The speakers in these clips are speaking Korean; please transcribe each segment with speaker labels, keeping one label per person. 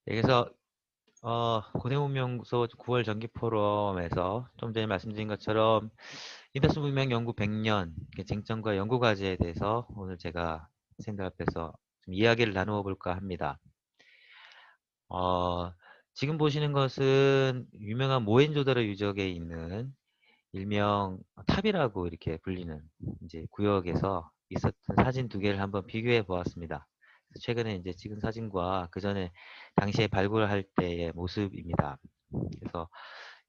Speaker 1: 그래서 고대문명소 9월 정기 포럼에서 좀 전에 말씀드린 것처럼 인더스 문명 연구 100년 쟁점과 연구 과제에 대해서 오늘 제가 선생님들 앞에서 좀 이야기를 나누어 볼까 합니다. 어, 지금 보시는 것은 유명한 모헨조다로 유적에 있는 일명 탑이라고 이렇게 불리는 이제 구역에서 있었던 사진 두 개를 한번 비교해 보았습니다. 최근에 이제 찍은 사진과 그 전에 당시에 발굴할 때의 모습입니다. 그래서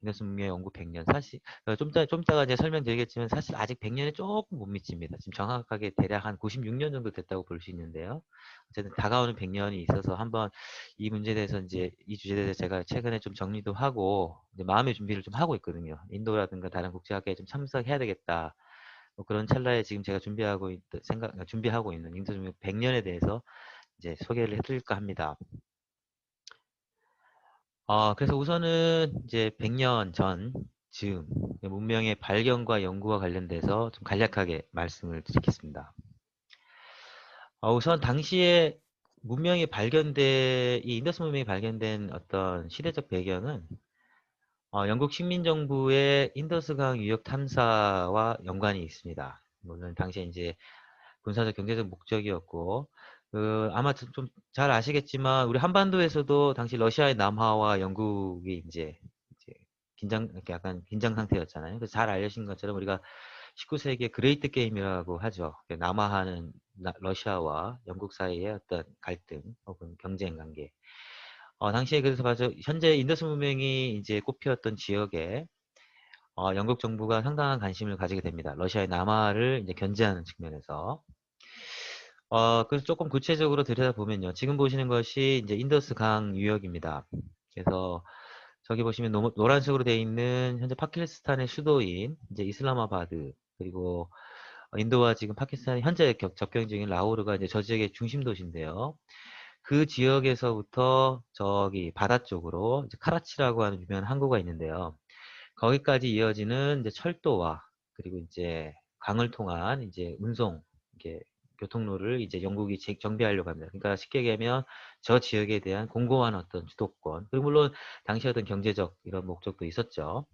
Speaker 1: 인더스 문명 연구 100년 사실 좀 이따가 이제 설명드리겠지만 사실 아직 100년에 조금 못 미칩니다. 지금 정확하게 대략 한 96년 정도 됐다고 볼 수 있는데요. 어쨌든 다가오는 100년이 있어서 한번 이 문제에 대해서 이제 이 주제에 대해서 제가 최근에 좀 정리도 하고 이제 마음의 준비를 좀 하고 있거든요. 인도라든가 다른 국제학회에 좀 참석해야 되겠다. 뭐 그런 찰나에 지금 제가 준비하고 있는 인도 문명 100년에 대해서 이제 소개를 해드릴까 합니다. 그래서 우선은 이제 100년 전 즈음 문명의 발견과 연구와 관련돼서 좀 간략하게 말씀을 드리겠습니다. 우선 당시에 이 인더스 문명이 발견된 어떤 시대적 배경은 영국 식민정부의 인더스강 유역 탐사와 연관이 있습니다. 물론 당시에 이제 군사적 경제적 목적이었고 아마 좀 잘 아시겠지만 우리 한반도에서도 당시 러시아의 남하와 영국이 이제 이렇게 약간 긴장 상태였잖아요. 그래서 잘 알려진 것처럼 우리가 19세기의 그레이트 게임이라고 하죠. 남하하는 러시아와 영국 사이의 어떤 갈등 혹은 경쟁 관계. 당시에 그래서 봐서 현재 인더스 문명이 이제 꼽혔던 지역에 영국 정부가 상당한 관심을 가지게 됩니다. 러시아의 남하를 이제 견제하는 측면에서. 그래서 조금 구체적으로 들여다보면요. 지금 보시는 것이 이제 인더스 강 유역입니다. 그래서 저기 보시면 노란색으로 되어 있는 현재 파키스탄의 수도인 이제 이슬라마바드 그리고 인도와 지금 파키스탄이 현재 접경 중인 라오르가 이제 저 지역의 중심 도시인데요. 그 지역에서부터 저기 바다 쪽으로 이제 카라치라고 하는 유명한 항구가 있는데요. 거기까지 이어지는 이제 철도와 그리고 이제 강을 통한 이제 운송 이게 교통로를 이제 영국이 정비하려고 합니다. 그러니까 쉽게 얘기하면 저 지역에 대한 공고한 어떤 주도권 그리고 물론 당시 어떤 경제적 이런 목적도 있었죠.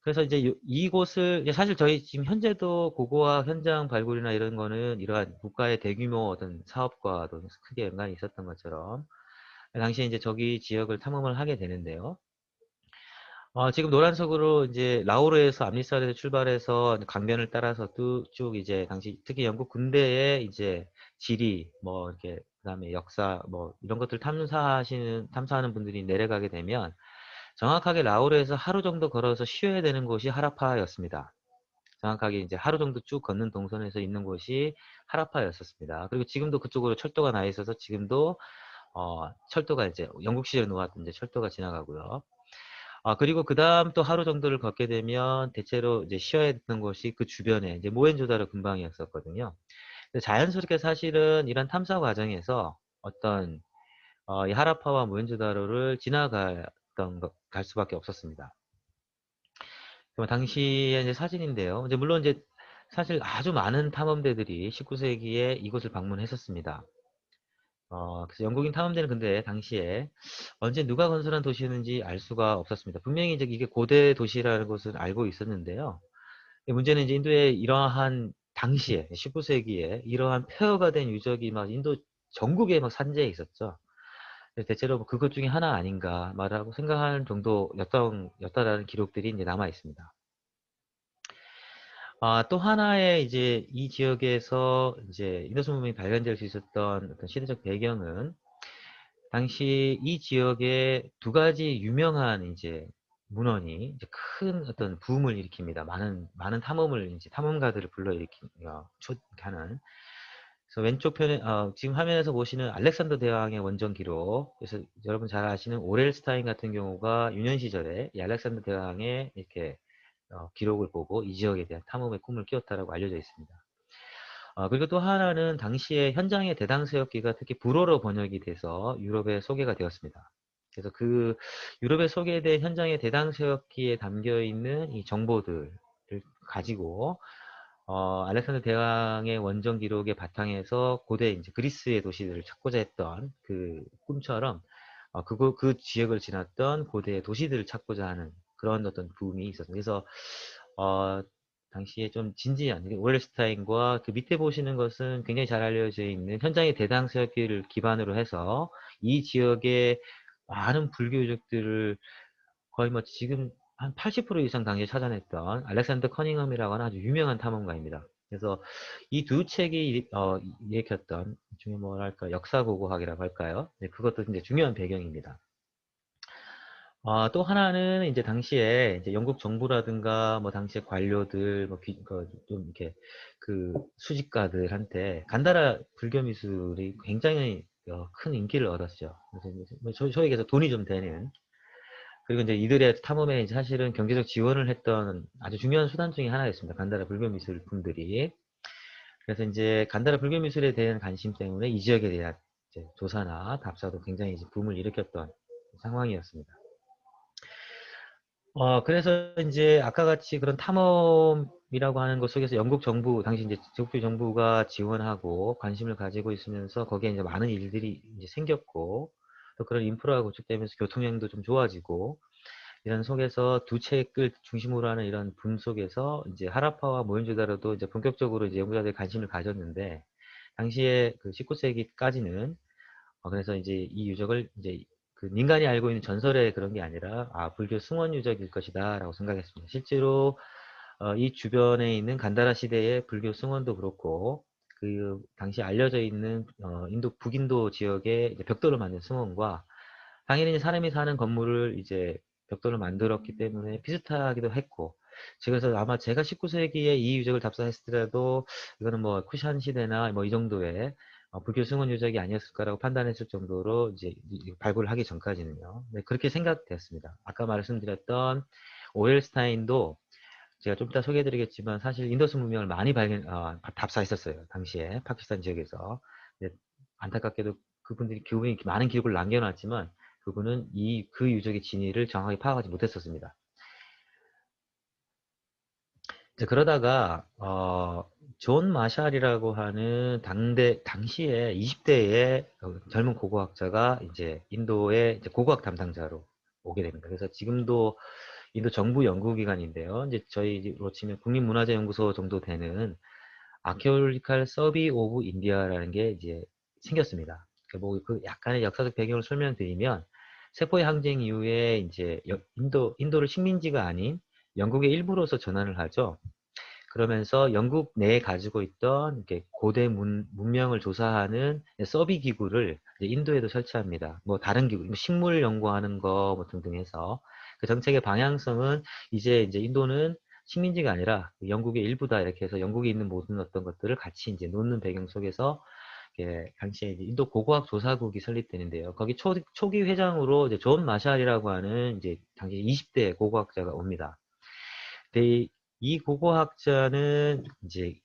Speaker 1: 그래서 이제 이곳을 사실 저희 지금 현재도 고고학 현장 발굴이나 이런 거는 이러한 국가의 대규모 어떤 사업과도 크게 연관이 있었던 것처럼 당시에 이제 저기 지역을 탐험을 하게 되는데요. 지금 노란색으로 이제 라오르에서 암리사르에 출발해서 강변을 따라서 쭉 이제 당시 특히 영국 군대의 이제 지리 뭐 이렇게 그다음에 역사 뭐 이런 것들 탐사하는 분들이 내려가게 되면 정확하게 라오르에서 하루 정도 걸어서 쉬어야 되는 곳이 하라파였습니다. 정확하게 이제 하루 정도 쭉 걷는 동선에서 있는 곳이 하라파였었습니다. 그리고 지금도 그쪽으로 철도가 나 있어서 지금도 철도가 이제 영국 시절에 놓았던 이제 철도가 지나가고요. 그리고 그다음 또 하루 정도를 걷게 되면 대체로 이제 쉬어야 되는 곳이 그 주변에 이제 모헨조다로 근방이었었거든요. 자연스럽게 사실은 이런 탐사 과정에서 어떤 이 하라파와 모헨조다로를 갈 수밖에 없었습니다. 당시에 이제 사진인데요. 이제 물론 이제 사실 아주 많은 탐험대들이 19세기에 이곳을 방문했었습니다. 그래서 영국인 탐험대는 근데 당시에 언제 누가 건설한 도시였는지 알 수가 없었습니다. 분명히 이제 이게 고대 도시라는 것을 알고 있었는데요. 문제는 이제 인도의 이러한 당시에 19세기에 이러한 폐허가 된 유적이 막 인도 전국에 막 산재해 있었죠. 대체로 뭐 그것 중에 하나 아닌가 말하고 생각하는 정도였다라는 기록들이 이제 남아 있습니다. 또 하나의 이제 이 지역에서 이제 인더스 문명이 발견될 수 있었던 어떤 시대적 배경은 당시 이 지역에 두 가지 유명한 이제 문헌이 이제 큰 어떤 붐을 일으킵니다. 많은 이제 탐험가들을 하는. 그래서 왼쪽 편에, 지금 화면에서 보시는 알렉산더 대왕의 원정 기록. 그래서 여러분 잘 아시는 오렐스타인 같은 경우가 유년 시절에 이 알렉산더 대왕의 이렇게 기록을 보고 이 지역에 대한 탐험의 꿈을 끼웠다라고 알려져 있습니다. 그리고 또 하나는 당시에 현장의 대당서역기가 특히 불어로 번역이 돼서 유럽에 소개가 되었습니다. 그래서 그 유럽에 소개된 현장의 대당서역기에 담겨 있는 이 정보들을 가지고 알렉산더 대왕의 원정 기록의 바탕에서 고대 이제 그리스의 도시들을 찾고자 했던 그 꿈처럼 그 지역을 지났던 고대 도시들을 찾고자 하는 그런 어떤 붐이 있었습니다. 그래서 어, 당시에 좀 진지한 오렐스타인과 그 밑에 보시는 것은 굉장히 잘 알려져 있는 현장의 대당설기를 기반으로 해서 이 지역의 많은 불교족들을 거의 뭐 지금 한 80% 이상 당시에 찾아냈던 알렉산더 커닝엄이라고 하는 아주 유명한 탐험가입니다. 그래서 이 두 책이 일으켰던 중에 뭐랄까 역사고고학이라고 할까요? 네, 그것도 이제 중요한 배경입니다. 또 하나는 이제 당시에 이제 영국 정부라든가 뭐 당시에 관료들 좀 이렇게 그 수집가들한테 간다라 불교 미술이 굉장히 큰 인기를 얻었죠. 그래서 뭐 소위에서 돈이 좀 되는 그리고 이제 이들의 탐험에 이제 사실은 경제적 지원을 했던 아주 중요한 수단 중에 하나였습니다. 간다라 불교 미술품들이. 그래서 이제 간다라 불교 미술에 대한 관심 때문에 이 지역에 대한 이제 조사나 답사도 굉장히 이제 붐을 일으켰던 상황이었습니다. 그래서 이제 아까 같이 그런 탐험이라고 하는 것 속에서 영국 정부, 당시 이제 제국주의 정부가 지원하고 관심을 가지고 있으면서 거기에 이제 많은 일들이 이제 생겼고 또 그런 인프라가 구축되면서 교통량도 좀 좋아지고 이런 속에서 두 책을 중심으로 하는 이런 붐 속에서 이제 하라파와 모헨조다로도 이제 본격적으로 이제 연구자들이 관심을 가졌는데 당시에 그 19세기까지는 그래서 이제 이 유적을 이제 그 민간이 알고 있는 전설의 그런 게 아니라 불교 승원 유적일 것이다라고 생각했습니다. 실제로 이 주변에 있는 간다라 시대의 불교 승원도 그렇고 그 당시 알려져 있는 인도 북인도 지역의 이제 벽돌을 만든 승원과 당연히 사람이 사는 건물을 이제 벽돌을 만들었기 때문에 비슷하기도 했고 그래서 아마 제가 19세기에 이 유적을 답사했더라도 이거는 뭐 쿠샨 시대나 뭐 이 정도의 불교 승원 유적이 아니었을까라고 판단했을 정도로 이제 발굴을 하기 전까지는요. 네, 그렇게 생각되었습니다. 아까 말씀드렸던 오엘스타인도 제가 좀 이따 소개해드리겠지만 사실 인더스 문명을 많이 답사했었어요. 당시에 파키스탄 지역에서. 근데 안타깝게도 그분이 많은 기록을 남겨놨지만 그분은 그 유적의 진위를 정확하게 파악하지 못했었습니다. 이제 그러다가 존 마샬이라고 하는 당시에 20대의 젊은 고고학자가 이제 인도의 이제 고고학 담당자로 오게 됩니다. 그래서 지금도 인도 정부 연구기관인데요. 이제 저희로 치면 국립문화재연구소 정도 되는 아키올리칼 서비 오브 인디아라는 게 이제 생겼습니다. 그 약간의 역사적 배경을 설명드리면 세포의 항쟁 이후에 이제 인도를 식민지가 아닌 영국의 일부로서 전환을 하죠. 그러면서 영국 내에 가지고 있던 이렇게 고대 문명을 조사하는 서비 기구를 인도에도 설치합니다. 뭐 다른 기구, 뭐 식물 연구하는 거 뭐 등등 해서 그 정책의 방향성은 이제 인도는 식민지가 아니라 영국의 일부다 이렇게 해서 영국에 있는 모든 어떤 것들을 같이 이제 놓는 배경 속에서 당시에 이제 인도 고고학 조사국이 설립되는데요. 거기 초기 회장으로 이제 존 마샬이라고 하는 이제 당시 20대 고고학자가 옵니다. 근데 이 고고학자는 이제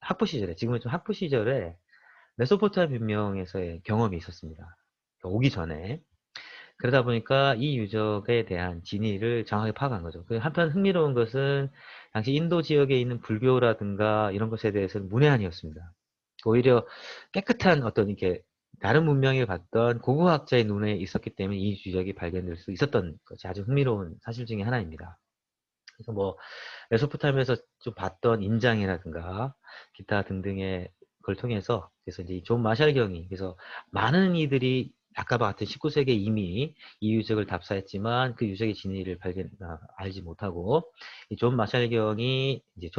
Speaker 1: 학부 시절에, 지금은 좀 학부 시절에 메소포타미아 문명에서의 경험이 있었습니다. 그러니까 오기 전에. 그러다 보니까 이 유적에 대한 진위를 정확하게 파악한 거죠. 한편 흥미로운 것은 당시 인도 지역에 있는 불교라든가 이런 것에 대해서는 문외한이었습니다. 오히려 깨끗한 어떤 이렇게 다른 문명을 봤던 고고학자의 눈에 있었기 때문에 이 유적이 발견될 수 있었던 것이 아주 흥미로운 사실 중에 하나입니다. 그래서 뭐 메소포타미아에서 좀 봤던 인장이라든가 기타 등등의 걸 통해서 그래서 이제 존 마샬 경이 그래서 많은 이들이 아까와 같은 19세기에 이미 이 유적을 답사했지만 그 유적의 진위를 알지 못하고 이 존 마샬 경이 이제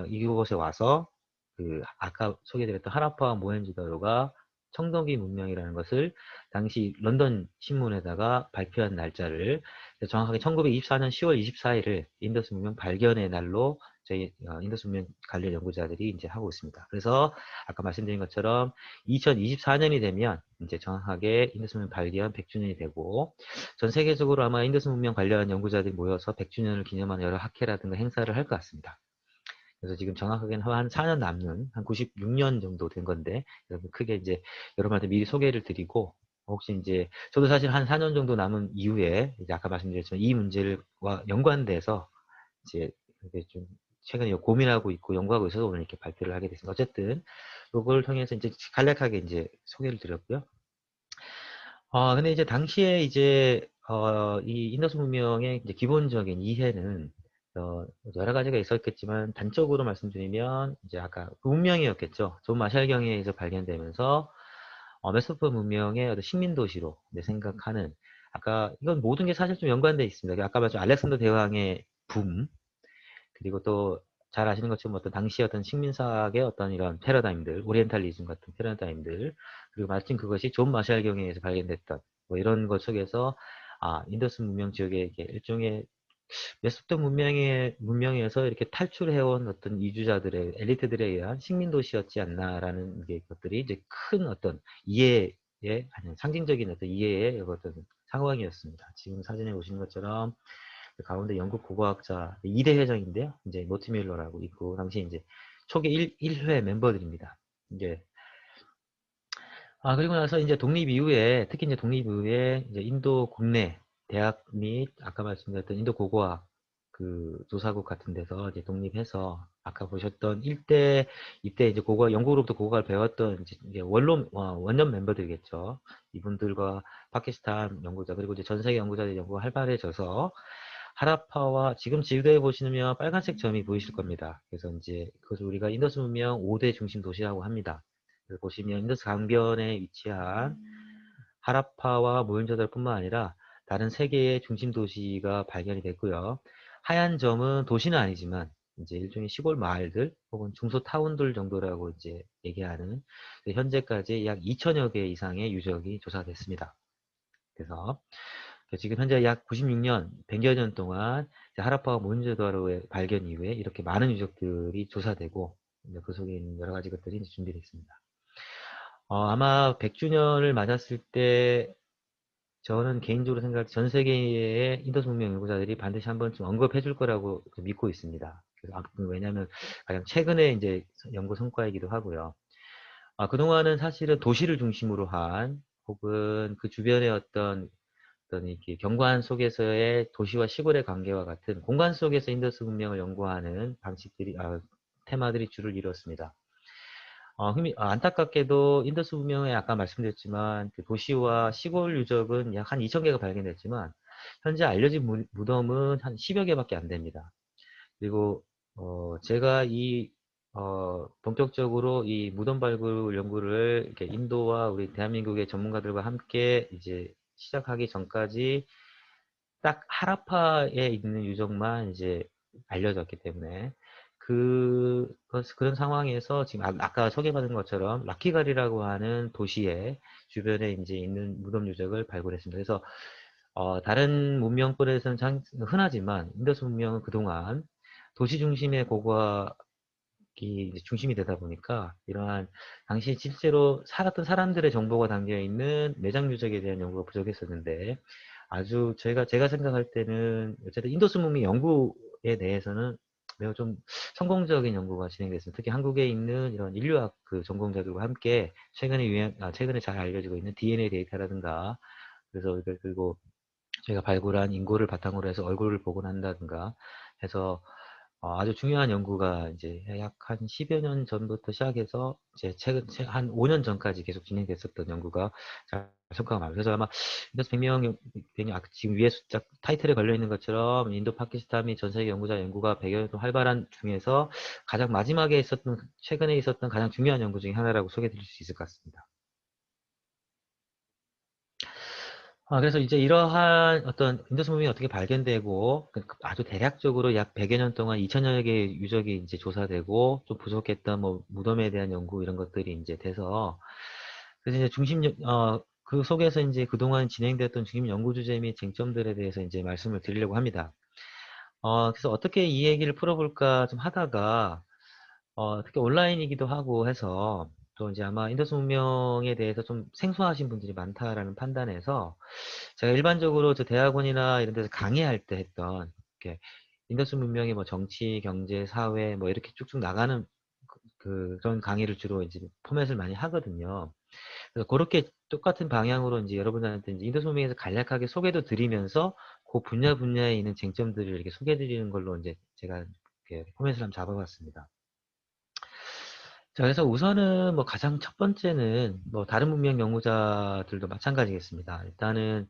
Speaker 1: 이곳에 와서 그 아까 소개드렸던 하라파와 모헨조다로가 청동기 문명이라는 것을 당시 런던 신문에다가 발표한 날짜를 정확하게 1924년 10월 24일을 인더스 문명 발견의 날로 저희 인더스 문명 관련 연구자들이 이제 하고 있습니다. 그래서 아까 말씀드린 것처럼 2024년이 되면 이제 정확하게 인더스 문명 발견 100주년이 되고 전 세계적으로 아마 인더스 문명 관련 연구자들이 모여서 100주년을 기념하는 여러 학회라든가 행사를 할 것 같습니다. 그래서 지금 정확하게는 한 4년 남는 한 96년 정도 된 건데 여러분 크게 이제 여러분한테 미리 소개를 드리고 혹시 이제 저도 사실 한 4년 정도 남은 이후에 이제 아까 말씀드렸지만 이 문제와 연관돼서 이제 이렇게 좀 최근에 고민하고 있고 연구하고 있어서 오늘 이렇게 발표를 하게 됐습니다. 어쨌든 이걸 통해서 이제 간략하게 이제 소개를 드렸고요. 근데 이제 당시에 이제 이 인더스 문명의 이제 기본적인 이해는 여러 가지가 있었겠지만 단적으로 말씀드리면 이제 아까 그 문명이었겠죠. 존 마샬경에 의해서 발견되면서 메소포 문명의 어떤 식민 도시로 생각하는 아까 이건 모든 게 사실 좀 연관되어 있습니다. 아까 말씀 알렉산더 대왕의 붐 그리고 또 잘 아시는 것처럼 어떤 당시 어떤 식민사학의 어떤 이런 패러다임들, 오리엔탈리즘 같은 패러다임들, 그리고 마침 그것이 존 마샬경에 의해서 발견됐던 뭐 이런 것 속에서 인더스 문명 지역의 이게 일종의 메소포 문명에서 이렇게 탈출해온 어떤 이주자들의 엘리트들에 의한 식민 도시였지 않나라는 게 것들이 이제 큰 어떤 이해의 아니 상징적인 어떤 이해의 어떤 상황이었습니다. 지금 사진에 보시는 것처럼 그 가운데 영국 고고학자 2대 회장인데요. 이제 모티밀러라고 있고 당시 이제 초기 1회 멤버들입니다. 이제 그리고 나서 이제 독립 이후에 특히 이제 독립 이후에 이제 인도 국내 대학 및 아까 말씀드렸던 인도 고고학 그 조사국 같은 데서 이제 독립해서 아까 보셨던 1대, 2대 이제 고고 영국으로부터 고고를 배웠던 이제 원년 멤버들이겠죠. 이분들과 파키스탄 연구자 그리고 이제 전 세계 연구자들 연구가 활발해져서 하라파와 지금 지도에 보시면 빨간색 점이 보이실 겁니다. 그래서 이제 그것을 우리가 인더스 문명 5대 중심 도시라고 합니다. 그래서 보시면 인더스 강변에 위치한 하라파와 모헨조다로뿐만 아니라 다른 세 개의 중심 도시가 발견이 됐고요. 하얀 점은 도시는 아니지만 이제 일종의 시골 마을들 혹은 중소타운들 정도라고 이제 얘기하는 현재까지 약 2천여 개 이상의 유적이 조사됐습니다. 그래서 지금 현재 약 96년, 100여 년 동안 하라파와 모헨조다로의 발견 이후에 이렇게 많은 유적들이 조사되고 그 속에 있는 여러 가지 것들이 준비되어 있습니다. 아마 100주년을 맞았을 때 저는 개인적으로 생각할 때 전 세계의 인더스 문명 연구자들이 반드시 한 번쯤 언급해 줄 거라고 믿고 있습니다. 그래서 왜냐하면 가장 최근에 이제 연구 성과이기도 하고요. 그동안은 사실은 도시를 중심으로 한 혹은 그 주변의 어떤 이렇게 경관 속에서의 도시와 시골의 관계와 같은 공간 속에서 인더스 문명을 연구하는 방식들이 테마들이 주를 이뤘습니다. 안타깝게도 인더스 문명에 아까 말씀드렸지만 그 도시와 시골 유적은 약 한 2,000개가 발견됐지만 현재 알려진 무덤은 한 10여 개밖에 안 됩니다. 그리고 제가 본격적으로 이 무덤 발굴 연구를 이렇게 인도와 우리 대한민국의 전문가들과 함께 이제 시작하기 전까지 딱 하라파에 있는 유적만 이제 알려졌기 때문에 그런 상황에서 지금 아까 소개받은 것처럼 라키가리라고 하는 도시의 주변에 이제 있는 무덤 유적을 발굴했습니다. 그래서 다른 문명권에서는 흔하지만 인더스 문명은 그동안 도시 중심의 고고학이 이제 중심이 되다 보니까 이러한 당시 실제로 살았던 사람들의 정보가 담겨 있는 매장 유적에 대한 연구가 부족했었는데 아주 제가 생각할 때는 어쨌든 인도스 문명 연구에 대해서는 매우 좀 성공적인 연구가 진행됐습니다. 특히 한국에 있는 이런 인류학 그 전공자들과 함께 최근에 잘 알려지고 있는 DNA 데이터라든가 그래서 그리고 저희가 발굴한 인고를 바탕으로 해서 얼굴을 복원한다든가 해서 아주 중요한 연구가 이제 약 한 10여 년 전부터 시작해서 이제 한 5년 전까지 계속 진행됐었던 연구가 잘 성과가 많아요. 그래서 아마 인더스 100명, 지금 위에 숫자 타이틀에 걸려 있는 것처럼 인도 파키스탄 및 전 세계 연구자 연구가 100여 년 동안 활발한 중에서 가장 마지막에 최근에 있었던 가장 중요한 연구 중에 하나라고 소개해 드릴 수 있을 것 같습니다. 그래서 이제 이러한 어떤 인더스 문명이 어떻게 발견되고 아주 대략적으로 약 100여 년 동안 2천여 개의 유적이 이제 조사되고 좀 부족했던 뭐 무덤에 대한 연구 이런 것들이 이제 돼서 그래서 이제 그 속에서 이제 그동안 진행되었던 중심 연구 주제 및 쟁점들에 대해서 이제 말씀을 드리려고 합니다. 그래서 어떻게 이 얘기를 풀어볼까 좀 하다가 특히 온라인이기도 하고 해서 또 이제 아마 인더스 문명에 대해서 좀 생소하신 분들이 많다라는 판단에서 제가 일반적으로 저 대학원이나 이런 데서 강의할 때 했던 이렇게 인더스 문명의 뭐 정치, 경제, 사회 뭐 이렇게 쭉쭉 나가는 그런 강의를 주로 이제 포맷을 많이 하거든요. 그래서 그렇게 똑같은 방향으로 이제 여러분들한테 이제 인더스 문명에서 간략하게 소개도 드리면서 그 분야에 있는 쟁점들을 이렇게 소개해 드리는 걸로 이제 제가 이렇게 포맷을 한번 잡아봤습니다. 자, 그래서 우선은 뭐 가장 첫 번째는 뭐 다른 문명 연구자들도 마찬가지겠습니다. 일단은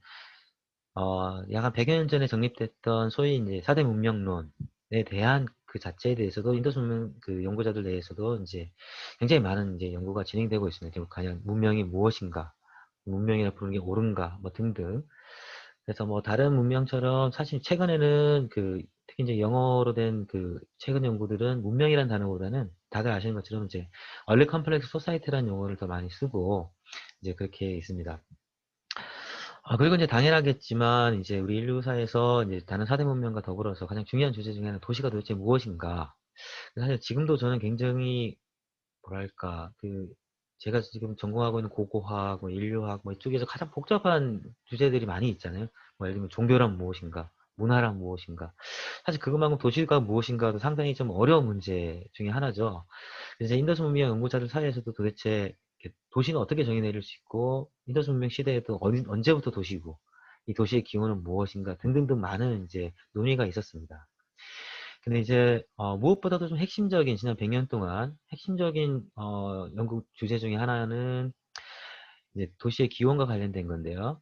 Speaker 1: 약 한 100여 년 전에 정립됐던 소위 이제 4대 문명론에 대한 그 자체에 대해서도 인더스 문명 그 연구자들 내에서도 이제 굉장히 많은 이제 연구가 진행되고 있습니다. 결국 과연 문명이 무엇인가, 문명이라 부르는 게 옳은가, 뭐 등등. 그래서 뭐 다른 문명처럼 사실 최근에는 그 특히 이제 영어로 된 그 최근 연구들은 문명이란 단어보다는 다들 아시는 것처럼 이제 얼리 컴플렉스 소사이티라는 용어를 더 많이 쓰고 이제 그렇게 있습니다. 그리고 이제 당연하겠지만 이제 우리 인류사에서 이제 다른 4대 문명과 더불어서 가장 중요한 주제 중에 하나는 도시가 도대체 무엇인가. 사실 지금도 저는 굉장히 뭐랄까 그 제가 지금 전공하고 있는 고고학, 뭐 인류학 뭐 이쪽에서 가장 복잡한 주제들이 많이 있잖아요. 뭐 예를 들면 종교란 무엇인가, 문화란 무엇인가. 사실 그것만큼 도시가 무엇인가도 상당히 좀 어려운 문제 중에 하나죠. 그래서 인더스 문명 연구자들 사이에서도 도대체 도시는 어떻게 정의 내릴 수 있고 인더스 문명 시대에도 언제부터 도시고 이 도시의 기원은 무엇인가 등등등 많은 이제 논의가 있었습니다. 근데 이제 무엇보다도 좀 핵심적인 지난 100년 동안 핵심적인 연구 주제 중에 하나는 이제 도시의 기원과 관련된 건데요.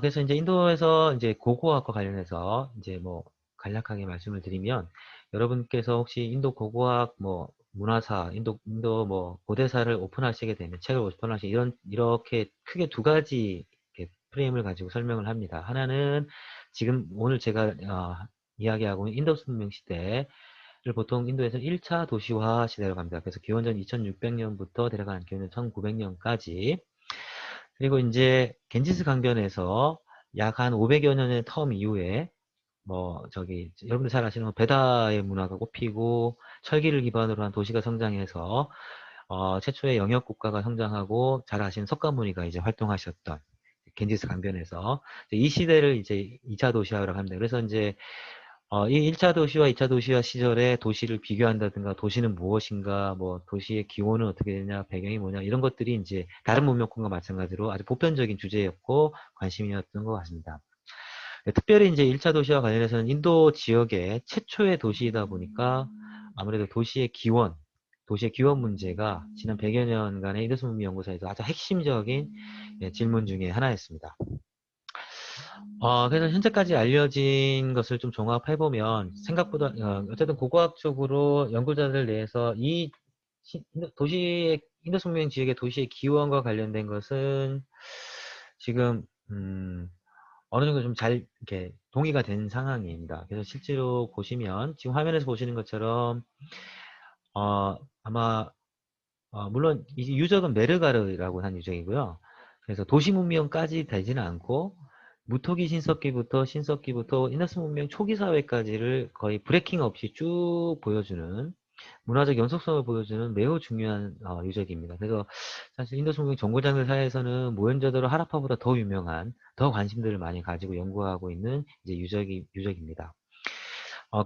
Speaker 1: 그래서 이제 인도에서 이제 고고학과 관련해서 이제 뭐 간략하게 말씀을 드리면 여러분께서 혹시 인도 고고학 뭐 문화사, 인도 뭐 고대사를 오픈하시게 되면 책을 오픈하시게 이렇게 크게 두 가지 이렇게 프레임을 가지고 설명을 합니다. 하나는 지금 오늘 제가 이야기하고 있는 인도 문명 시대를 보통 인도에서 1차 도시화 시대라고 합니다. 그래서 기원전 2600년부터 데려가는 기원전 1900년까지 그리고 이제 겐지스 강변에서 약 한 500여 년의 텀 이후에 뭐 저기 여러분들 잘 아시는 베다의 문화가 꼽히고 철기를 기반으로 한 도시가 성장해서 최초의 영역 국가가 성장하고 잘 아시는 석가모니가 이제 활동하셨던 겐지스 강변에서 이 시대를 이제 2차 도시화라고 합니다. 그래서 이제 이 1차 도시와 2차 도시화 시절에 도시를 비교한다든가 도시는 무엇인가, 뭐 도시의 기원은 어떻게 되냐, 배경이 뭐냐 이런 것들이 이제 다른 문명권과 마찬가지로 아주 보편적인 주제였고 관심이었던 것 같습니다. 네, 특별히 이제 1차 도시와 관련해서는 인도 지역의 최초의 도시이다 보니까 아무래도 도시의 기원 문제가 지난 100여 년간의 인도스 문명 연구사에서 아주 핵심적인 질문 중에 하나였습니다. 그래서 현재까지 알려진 것을 좀 종합해보면 생각보다 어쨌든 고고학적으로 연구자들 내에서 이 도시의 인도스 문명 지역의 도시의 기원과 관련된 것은 지금 어느 정도 좀 잘 이렇게 동의가 된 상황입니다. 그래서 실제로 보시면 지금 화면에서 보시는 것처럼 아마 물론 이 유적은 메르가르라고 한 유적이고요. 그래서 도시 문명까지 되지는 않고 무토기 신석기부터 인더스 문명 초기 사회까지를 거의 브레이킹 없이 쭉 보여주는 문화적 연속성을 보여주는 매우 중요한 유적입니다. 그래서 사실 인더스 문명 정보장들 사이에서는 모현저도로 하라파보다 더 유명한 더 관심들을 많이 가지고 연구하고 있는 이제 유적입니다.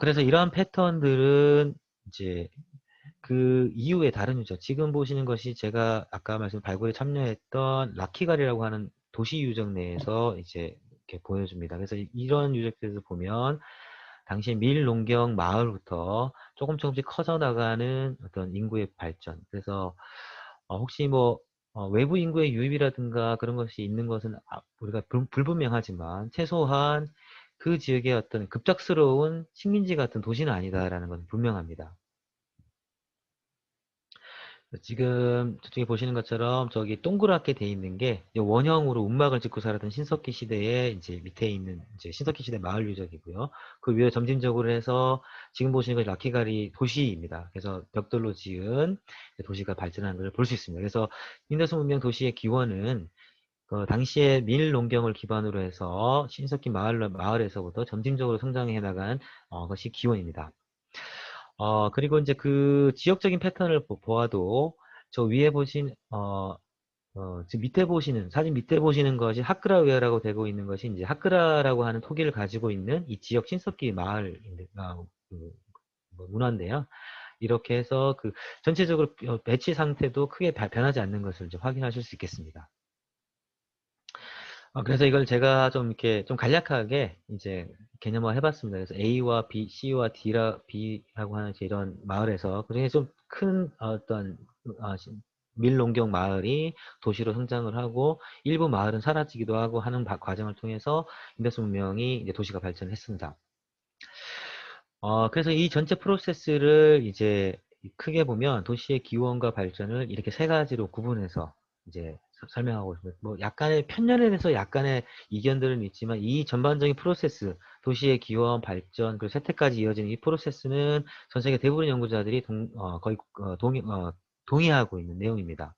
Speaker 1: 그래서 이러한 패턴들은 이제 그 이후에 다른 유적, 지금 보시는 것이 제가 아까 말씀 발굴에 참여했던 라키갈이라고 하는 도시 유적 내에서 이제 이렇게 보여줍니다. 그래서 이런 유적들에서 보면 당시 밀 농경 마을부터 조금씩 커져 나가는 어떤 인구의 발전. 그래서 혹시 뭐 외부 인구의 유입이라든가 그런 것이 있는 것은 우리가 불분명하지만 최소한 그 지역의 어떤 급작스러운 식민지 같은 도시는 아니다라는 것은 분명합니다. 지금 저쪽에 보시는 것처럼 저기 동그랗게 돼 있는 게 원형으로 움막을 짓고 살았던 신석기 시대에 이제 밑에 있는 이제 신석기 시대 마을 유적이고요. 그 위에 점진적으로 해서 지금 보시는 것이 라키가리 도시입니다. 그래서 벽돌로 지은 도시가 발전한 걸 볼 수 있습니다. 그래서 인더스 문명 도시의 기원은 그 당시에 밀 농경을 기반으로 해서 신석기 마을에서부터 점진적으로 성장해 나간 것이 기원입니다. 그리고 이제 그 지역적인 패턴을 보아도 저 위에 보신 지금 밑에 보시는 사진 밑에 보시는 것이 하크라웨어라고 되고 있는 것이 이제 하크라라고 하는 토기를 가지고 있는 이 지역 신석기 마을 그, 뭐 문화인데요. 이렇게 해서 그 전체적으로 배치 상태도 크게 변하지 않는 것을 이제 확인하실 수 있겠습니다. 그래서 이걸 제가 좀 이렇게 좀 간략하게 이제 개념화 해봤습니다. 그래서 A와 B, C와 B라고 하는 이제 이런 마을에서 그중에 좀 큰 어떤 밀농경 마을이 도시로 성장을 하고 일부 마을은 사라지기도 하고 하는 과정을 통해서 인더스 문명이 이제 도시가 발전했습니다. 그래서 이 전체 프로세스를 이제 크게 보면 도시의 기원과 발전을 이렇게 세 가지로 구분해서 이제 설명하고 있습니다. 뭐 약간의 편견에 대해서 약간의 이견들은 있지만 이 전반적인 프로세스, 도시의 기원, 발전, 그리고 쇠퇴까지 이어지는 이 프로세스는 전 세계 대부분 연구자들이 거의 동의하고 있는 내용입니다.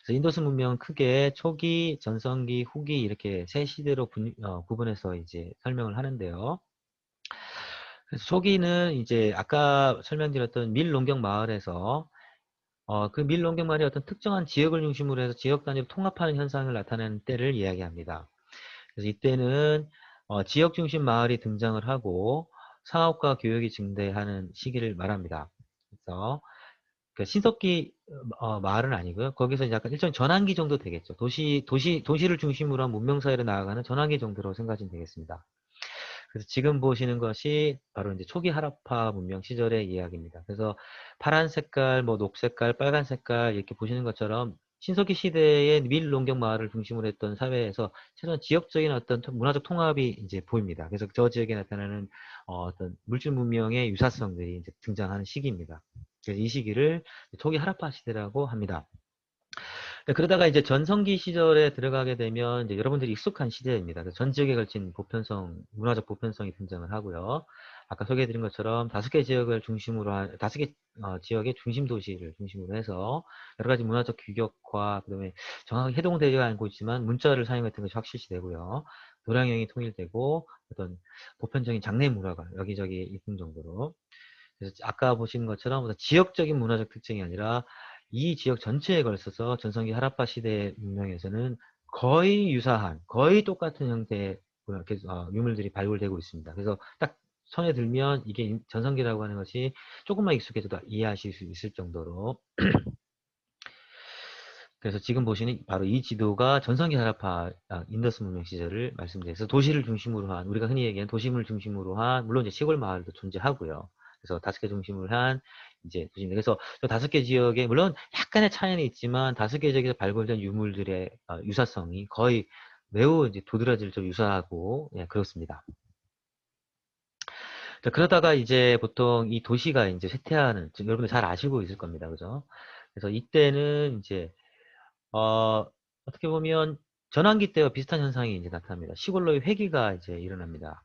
Speaker 1: 그래서 인도스 문명은 크게 초기, 전성기, 후기 이렇게 세 시대로 구분해서 이제 설명을 하는데요. 그래서 초기는 이제 아까 설명드렸던 밀농경 마을에서 그 밀농경 마을이 어떤 특정한 지역을 중심으로 해서 지역 단위로 통합하는 현상을 나타내는 때를 이야기합니다. 그래서 이때는 지역 중심 마을이 등장을 하고 사업과 교육이 증대하는 시기를 말합니다. 그래서 그 신석기 마을은 아니고요. 거기서 이제 약간 일정 전환기 정도 되겠죠. 도시를 중심으로 한 문명 사회로 나아가는 전환기 정도로 생각하시면 되겠습니다. 그래서 지금 보시는 것이 바로 이제 초기 하라파 문명 시절의 이야기입니다. 그래서 파란 색깔, 뭐 녹색깔, 빨간 색깔 이렇게 보시는 것처럼 신석기 시대의 밀농경 마을을 중심으로 했던 사회에서 최소한 지역적인 어떤 문화적 통합이 이제 보입니다. 그래서 저 지역에 나타나는 어떤 물질 문명의 유사성들이 이제 등장하는 시기입니다. 그래서 이 시기를 초기 하라파 시대라고 합니다. 네, 그러다가 이제 전성기 시절에 들어가게 되면 이제 여러분들이 익숙한 시대입니다. 그래서 전 지역에 걸친 문화적 보편성이 등장을 하고요. 아까 소개해드린 것처럼 다섯 개 지역을 중심으로 한, 다섯 개 지역의 중심 도시를 중심으로 해서 여러 가지 문화적 규격화, 그다음에 정확히 해동되지 않고 있지만 문자를 사용했던 것이 확실시되고요. 도량형이 통일되고 어떤 보편적인 장래 문화가 여기저기 있는 정도로. 그래서 아까 보신 것처럼 지역적인 문화적 특징이 아니라 이 지역 전체에 걸쳐서 전성기 하라파 시대 문명에서는 거의 유사한, 거의 똑같은 형태의 유물들이 발굴되고 있습니다. 그래서 딱 손에 들면 이게 전성기라고 하는 것이 조금만 익숙해져도 이해하실 수 있을 정도로. 그래서 지금 보시는 바로 이 지도가 전성기 하라파 인더스 문명 시절을 말씀드려서 도시를 중심으로 한, 우리가 흔히 얘기하는 도심을 중심으로 한, 물론 이제 시골 마을도 존재하고요. 그래서 다섯 개 중심을 한 이제 도시입니다. 그래서 저 다섯 개 지역에 물론 약간의 차이는 있지만 다섯 개 지역에서 발굴된 유물들의 유사성이 거의 매우 이제 도드라질 좀 유사하고 예, 그렇습니다. 자, 그러다가 이제 보통 이 도시가 이제 쇠퇴하는, 여러분들 잘 아시고 있을 겁니다. 그죠? 그래서 이때는 이제 어떻게 보면 전환기 때와 비슷한 현상이 이제 나타납니다. 시골로의 회귀가 이제 일어납니다.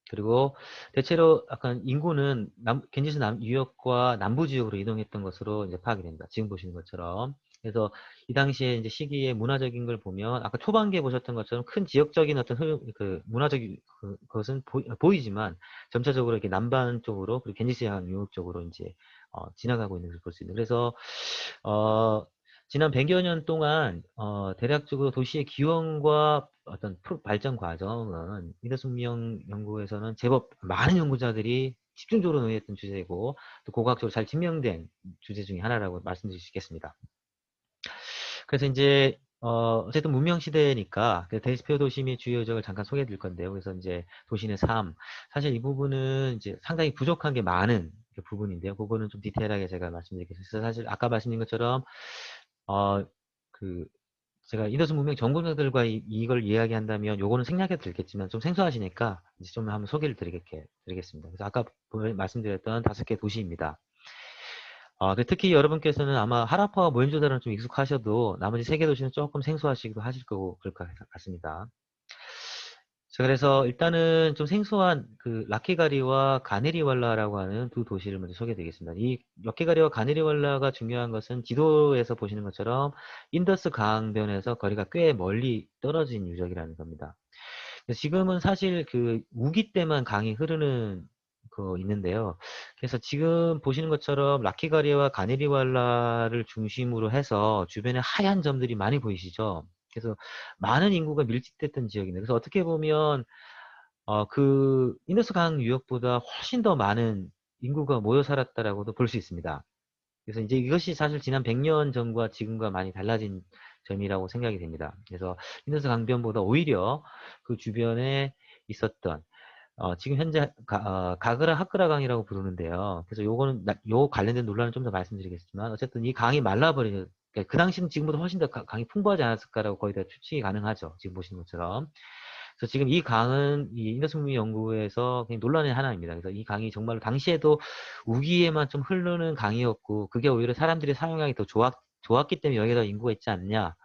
Speaker 1: 그리고 대체로 약간 인구는 겐지스 유역과 남부 지역으로 이동했던 것으로 이제 파악이 됩니다. 지금 보시는 것처럼. 그래서 이 당시에 이제 시기의 문화적인 걸 보면 아까 초반기에 보셨던 것처럼 큰 지역적인 어떤 문화적 그것은 보이지만 점차적으로 이렇게 남반 쪽으로 그리고 겐지스 유역 쪽으로 이제 지나가고 있는 것을 볼 수 있는. 그래서 어, 지난 100여 년 동안 대략적으로 도시의 기원과 어떤 발전 과정은 미래문명 연구에서는 제법 많은 연구자들이 집중적으로 논의했던 주제이고 또 고고학적으로 잘 증명된 주제 중에 하나라고 말씀드릴 수 있겠습니다. 그래서 이제 어쨌든 문명 시대니까 데이스페어 도심의 주요 요적을 잠깐 소개해 드릴 건데요. 그래서 이제 도시의 삶, 사실 이 부분은 이제 상당히 부족한 게 많은 그 부분인데요. 그거는 좀 디테일하게 제가 말씀드리겠습니다. 사실 아까 말씀드린 것처럼 어, 그 제가 인더스 문명 전공자들과 이걸 이야기한다면 요거는 생략해 드리겠지만 좀 생소하시니까 이제 좀 한번 소개를 드리겠습니다. 그래서 아까 말씀드렸던 다섯 개 도시입니다. 특히 여러분께서는 아마 하라파와 모헨조다로는 좀 익숙하셔도 나머지 세 개 도시는 조금 생소하시기도 하실 거고 그럴 것 같습니다. 자, 그래서 일단은 좀 생소한 그 라키가리와 가네리왈라라고 하는 두 도시를 먼저 소개해드리겠습니다. 이 라키가리와 가네리왈라가 중요한 것은 지도에서 보시는 것처럼 인더스 강변에서 거리가 꽤 멀리 떨어진 유적이라는 겁니다. 지금은 사실 그 우기 때만 강이 흐르는 거 있는데요. 그래서 지금 보시는 것처럼 라키가리와 가네리왈라를 중심으로 해서 주변에 하얀 점들이 많이 보이시죠? 그래서 많은 인구가 밀집됐던 지역인데, 그래서 어떻게 보면 그 인더스 강 유역보다 훨씬 더 많은 인구가 모여 살았다라고도 볼 수 있습니다. 그래서 이제 이것이 사실 지난 100년 전과 지금과 많이 달라진 점이라고 생각이 됩니다. 그래서 인더스 강변보다 오히려 그 주변에 있었던 지금 현재 가그라 하크라 강이라고 부르는데요. 그래서 요거는 요 관련된 논란은 좀 더 말씀드리겠지만 어쨌든 이 강이 말라버리는 그러니까 그 당시는 지금보다 훨씬 더 강이 풍부하지 않았을까라고 거의 다 추측이 가능하죠. 지금 보시는 것처럼. 그래서 지금 이 강은 이 인더스문명 연구에서 그냥 논란의 하나입니다. 그래서 이 강이 정말 당시에도 우기에만 좀 흐르는 강이었고 그게 오히려 사람들이 사용하기 더 좋았기 때문에 여기다 인구가 있지 않냐.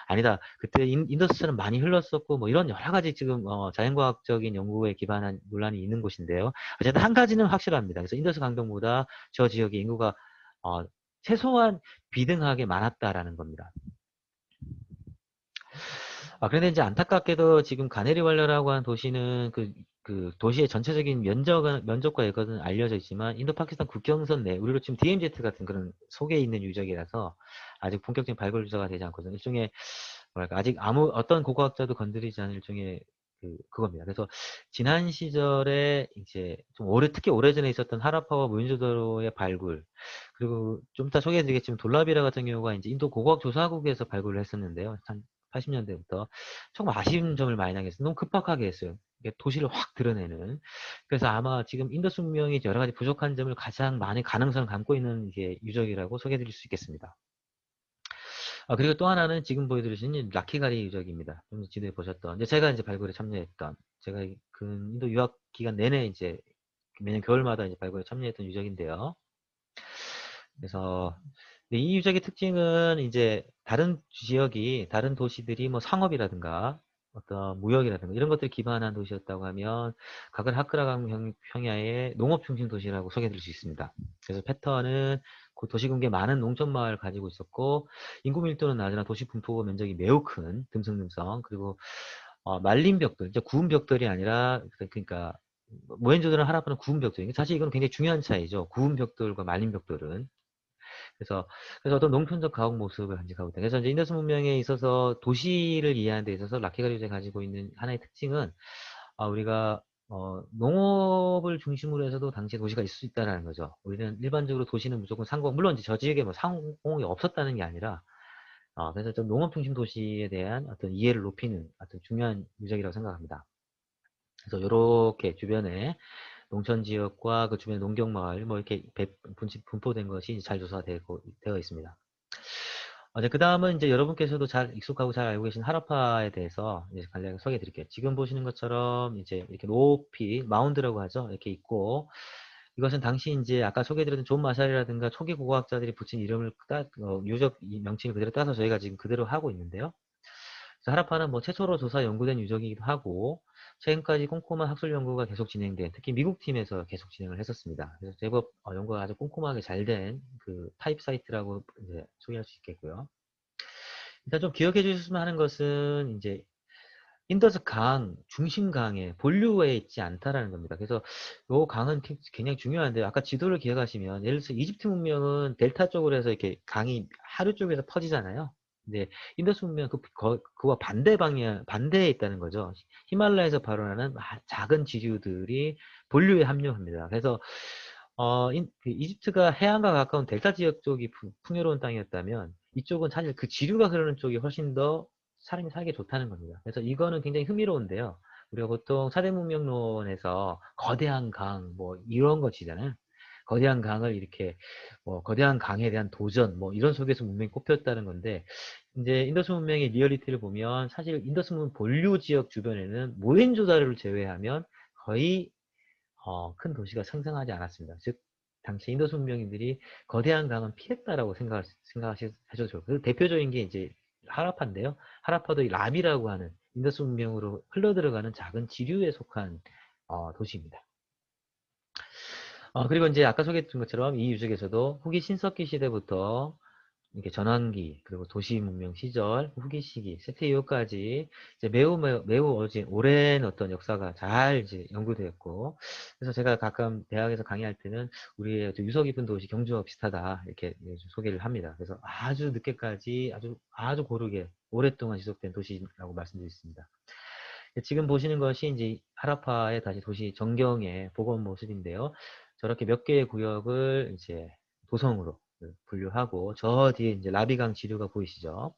Speaker 1: 아니다. 그때 인더스는 많이 흘렀었고 뭐 이런 여러 가지 지금 자연과학적인 연구에 기반한 논란이 있는 곳인데요. 어쨌든 한 가지는 확실합니다. 그래서 인더스 강변보다 저 지역의 인구가 어, 최소한 비등하게 많았다라는 겁니다. 그런데 이제 안타깝게도 지금 가네리왈라라고 하는 도시는 그 도시의 전체적인 면적과 예거는 알려져 있지만 인도 파키스탄 국경선 내 우리로 지금 DMZ 같은 그런 속에 있는 유적이라서 아직 본격적인 발굴 조사가 되지 않거든요. 일종의 뭐랄까 아직 아무 어떤 고고학자도 건드리지 않은 일종의 그겁니다. 그래서 지난 시절에 이제 좀 특히 오래전에 있었던 하라파와 모헨조다로의 발굴 그리고 좀 이따 소개해드리겠지만 돌라비라 같은 경우가 이제 인도 고고학 조사국에서 발굴을 했었는데요. 한 80년대부터 조금 아쉬운 점을 많이 당했어요. 너무 급박하게 했어요. 도시를 확 드러내는. 그래서 아마 지금 인더스 문명이 여러 가지 부족한 점을 가장 많이 가능성을 담고 있는 이게 유적이라고 소개해드릴 수 있겠습니다. 그리고 또 하나는 지금 보여드리신 라키가리 유적입니다. 좀 지도에 보셨던. 이제 제가 이제 발굴에 참여했던, 제가 그 인도 유학 기간 내내 이제 매년 겨울마다 이제 발굴에 참여했던 유적인데요. 그래서 이 유적의 특징은 이제 다른 지역이 다른 도시들이 뭐 상업이라든가 어떤 무역이라든가 이런 것들 기반한 도시였다고 하면 각을 하크라강 평야의 농업 중심 도시라고 소개해드릴 수 있습니다. 그래서 패턴은 도시군계 많은 농촌마을 가지고 있었고 인구 밀도는 낮으나 도시 분포 면적이 매우 큰 듬성듬성 그리고 말린 벽돌, 이제 구운 벽돌이 아니라 그러니까 모헨조다로 하라파는 구운 벽돌. 사실 이건 굉장히 중요한 차이죠. 구운 벽돌과 말린 벽돌은. 그래서 어떤 농촌적 가옥 모습을 간직하고 있다. 그래서 이제 인더스 문명에 있어서 도시를 이해하는 데 있어서 라키가리오가 가지고 있는 하나의 특징은 우리가 농업을 중심으로 해서도 당시에 도시가 있을 수 있다는 거죠. 우리는 일반적으로 도시는 무조건 상공, 물론 이제 저 지역에 뭐 상공이 없었다는 게 아니라 그래서 좀 농업 중심 도시에 대한 어떤 이해를 높이는 어떤 중요한 유적이라고 생각합니다. 그래서 이렇게 주변에 농촌 지역과 그 주변 농경마을 뭐 이렇게 분포된 것이 잘 되어 있습니다. 이제 그 다음은 이제 여러분께서도 잘 익숙하고 잘 알고 계신 하라파에 대해서 이제 간략히 소개해 드릴게요. 지금 보시는 것처럼 이제 이렇게 높이 마운드라고 하죠. 이렇게 있고 이것은 당시 이제 아까 소개해드렸던 존 마샬이라든가 초기 고고학자들이 붙인 이름을 유적 명칭을 그대로 따서 저희가 지금 그대로 하고 있는데요. 그래서 하라파는 뭐 최초로 조사 연구된 유적이기도 하고 최근까지 꼼꼼한 학술 연구가 계속 진행된 특히 미국 팀에서 계속 진행을 했었습니다. 그래서 제법 연구가 아주 꼼꼼하게 잘 된 그 타입 사이트라고 이제 소개할 수 있겠고요. 일단 좀 기억해 주셨으면 하는 것은 이제 인더스 강, 중심 강에 본류에 있지 않다라는 겁니다. 그래서 이 강은 굉장히 중요한데 아까 지도를 기억하시면 예를 들어서 이집트 문명은 델타 쪽으로 해서 이렇게 강이 하류 쪽에서 퍼지잖아요. 근데 인더스 문명 그와 반대 방향 반대에 있다는 거죠. 히말라야에서 발원하는 작은 지류들이 본류에 합류합니다. 그래서 그 이집트가 해안과 가까운 델타 지역 쪽이 풍요로운 땅이었다면 이쪽은 사실 그 지류가 흐르는 쪽이 훨씬 더 사람이 살기 좋다는 겁니다. 그래서 이거는 굉장히 흥미로운데요. 우리가 보통 사대문명론에서 거대한 강, 뭐 이런 거지잖아요. 거대한 강을 이렇게 거대한 강에 대한 도전 뭐 이런 속에서 문명이 꼽혔다는 건데 이제 인더스 문명의 리얼리티를 보면 사실 인더스 문명 본류 지역 주변에는 모헨조다로를 제외하면 거의 큰 도시가 생성하지 않았습니다. 즉 당시 인도스 문명인들이 거대한 강은 피했다라고 생각하셔도 좋고 그 대표적인 게 이제 하라파인데요. 하라파도 이 라비라고 하는 인더스 문명으로 흘러들어가는 작은 지류에 속한 도시입니다. 그리고 이제 아까 소개했던 것처럼 이 유적에서도 후기 신석기 시대부터 이렇게 전환기 그리고 도시 문명 시절 후기 시기 세태 이후까지 이제 매우 오랜 어떤 역사가 잘 이제 연구되었고 그래서 제가 가끔 대학에서 강의할 때는 우리의 유서 깊은 도시 경주와 비슷하다 이렇게 소개를 합니다. 그래서 아주 늦게까지 아주 고르게 오랫동안 지속된 도시라고 말씀드렸습니다. 지금 보시는 것이 이제 하라파의 다시 도시 전경의 복원 모습인데요. 저렇게 몇 개의 구역을 이제 도성으로 분류하고 저 뒤에 이제 라비강 지류가 보이시죠?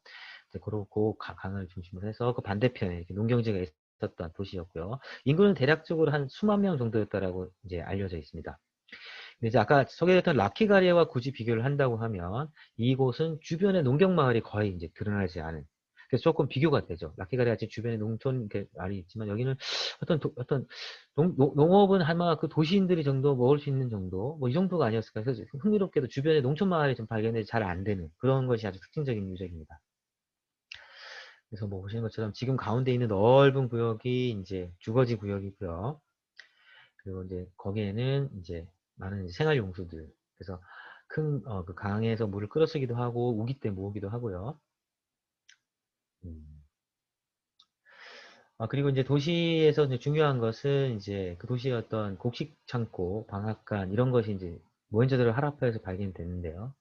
Speaker 1: 이제 그 강을 중심으로 해서 그 반대편에 이렇게 농경지가 있었던 도시였고요. 인구는 대략적으로 한 수만 명 정도였다라고 이제 알려져 있습니다. 근데 이제 아까 소개했던 라키가리아와 굳이 비교를 한다고 하면 이곳은 주변에 농경 마을이 거의 이제 드러나지 않은, 그래서 조금 비교가 되죠. 라키가리아 주변에 농촌 말이 있지만 여기는 어떤 농업은 아마 그 도시인들이 정도 먹을 수 있는 정도 뭐 이 정도가 아니었을까. 그래서 흥미롭게도 주변에 농촌 마을이 좀 발견이 잘 안 되는 그런 것이 아주 특징적인 유적입니다. 그래서 뭐 보시는 것처럼 지금 가운데 있는 넓은 구역이 이제 주거지 구역이고요. 그리고 이제 거기에는 이제 많은 이제 생활용수들. 그래서 그 강에서 물을 끌어쓰기도 하고 우기 때 모으기도 하고요. 음. 그리고 이제 도시에서 이제 중요한 것은 이제 그 도시의 어떤 곡식 창고, 방앗간 이런 것이 이제 모헨조다로 하라파에서 발견됐는데요.